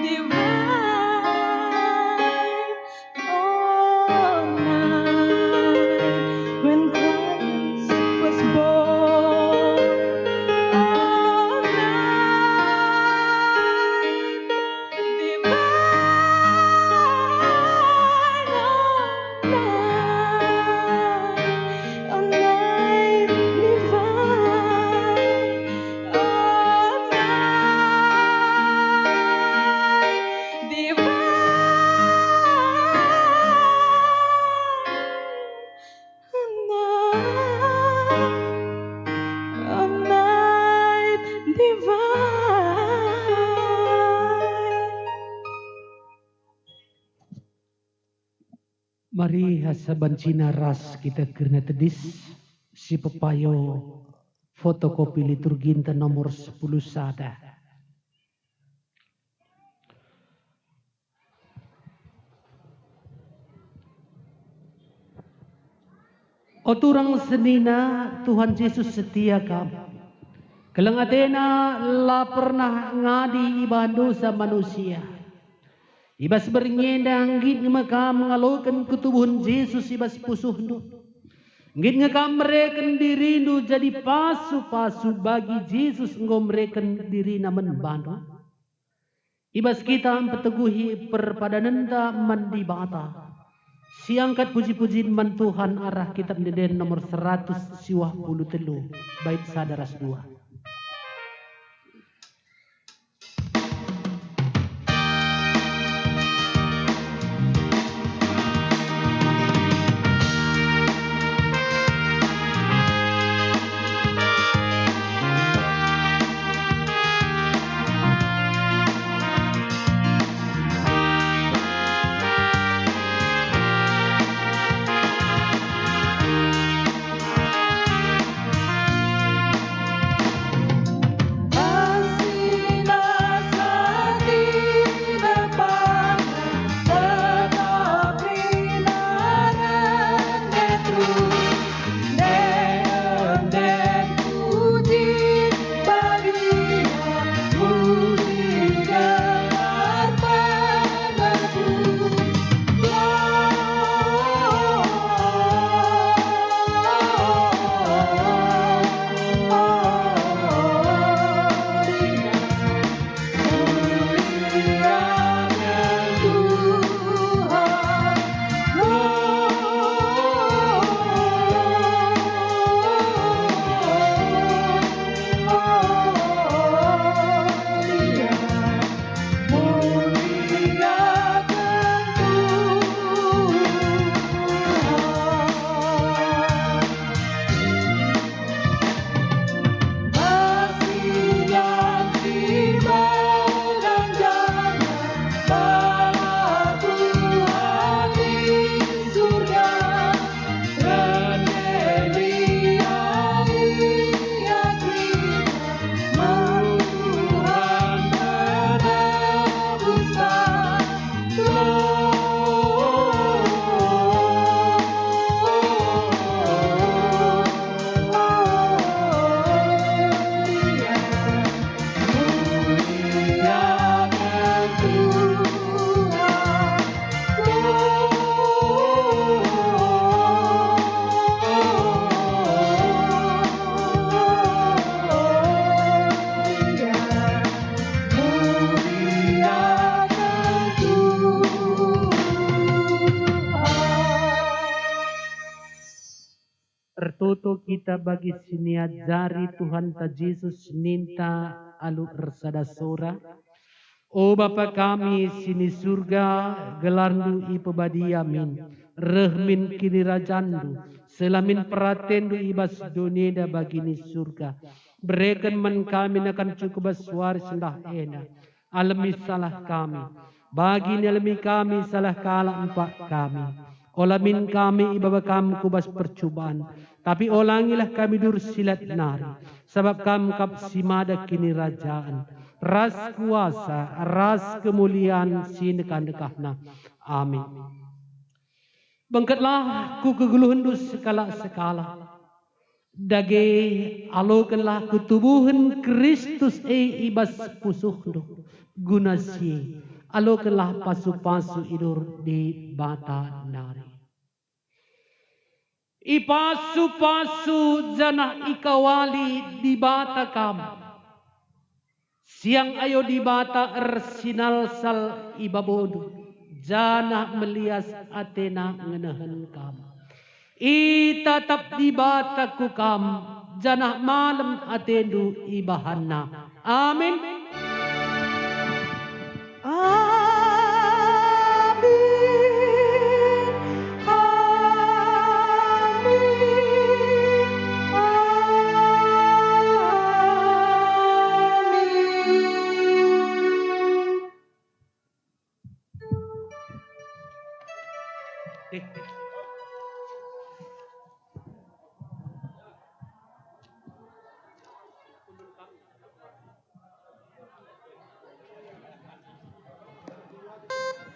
divine, oh night when Christ was born. Oh night divine, oh night divine, oh night divine, a night divine. Mari hasabancina ras kita kena tedis si pepayo fotokopi liturginta nomor 10 sada. Oturang senina Tuhan Yesus setia kam. Kelang atena la pernah ngadi ibahan dosa manusia. Ibas bernyendang git ngekam mengalokan ketubuhan Yesus ibas pusuhnu. Git ngekam mereken dirindu jadi pasu-pasu bagi Yesus ngomreken diri namen bandu. Ibas kita peteguhi perpadanenda mandi bata. Siangkat puji-pujian man Tuhan arah kitab Deden nomor 153 bait sadaras 2. Ertoto kita bagi siniat jari Tuhan ta Yesus ninta alu ersada sora. O Bapa kami sini surga gelarndu ipebadi amin. Rehmin kini rajandu selamin peratendu ibas doneda bagini surga. Berikan men kami akan cukup baswar sendah ena. Alami salah kami. Bagi alami kami salah kala empat kami. Olamin kami ibaba kami kubas percubaan. Tapi olangilah kami dur silat nari. Sebab kami kap simada kini rajaan. Ras kuasa, ras kemuliaan sinekah-nekahna. Amin. Bangkatlah ku kegeluhan sekala-sekala. Dage alokanlah ketubuhan Kristus ibas pusuhnu. Gunasi alokanlah pasu-pasu idur di bata nari. Ipasu-pasu janah ikawali di bata kam. Siang ayo di bata ersinal sal ibabodu. Janah melias atena ngenahan kam. Itatap di bata ku kam. Janah malam atendu ibahanna. Amin.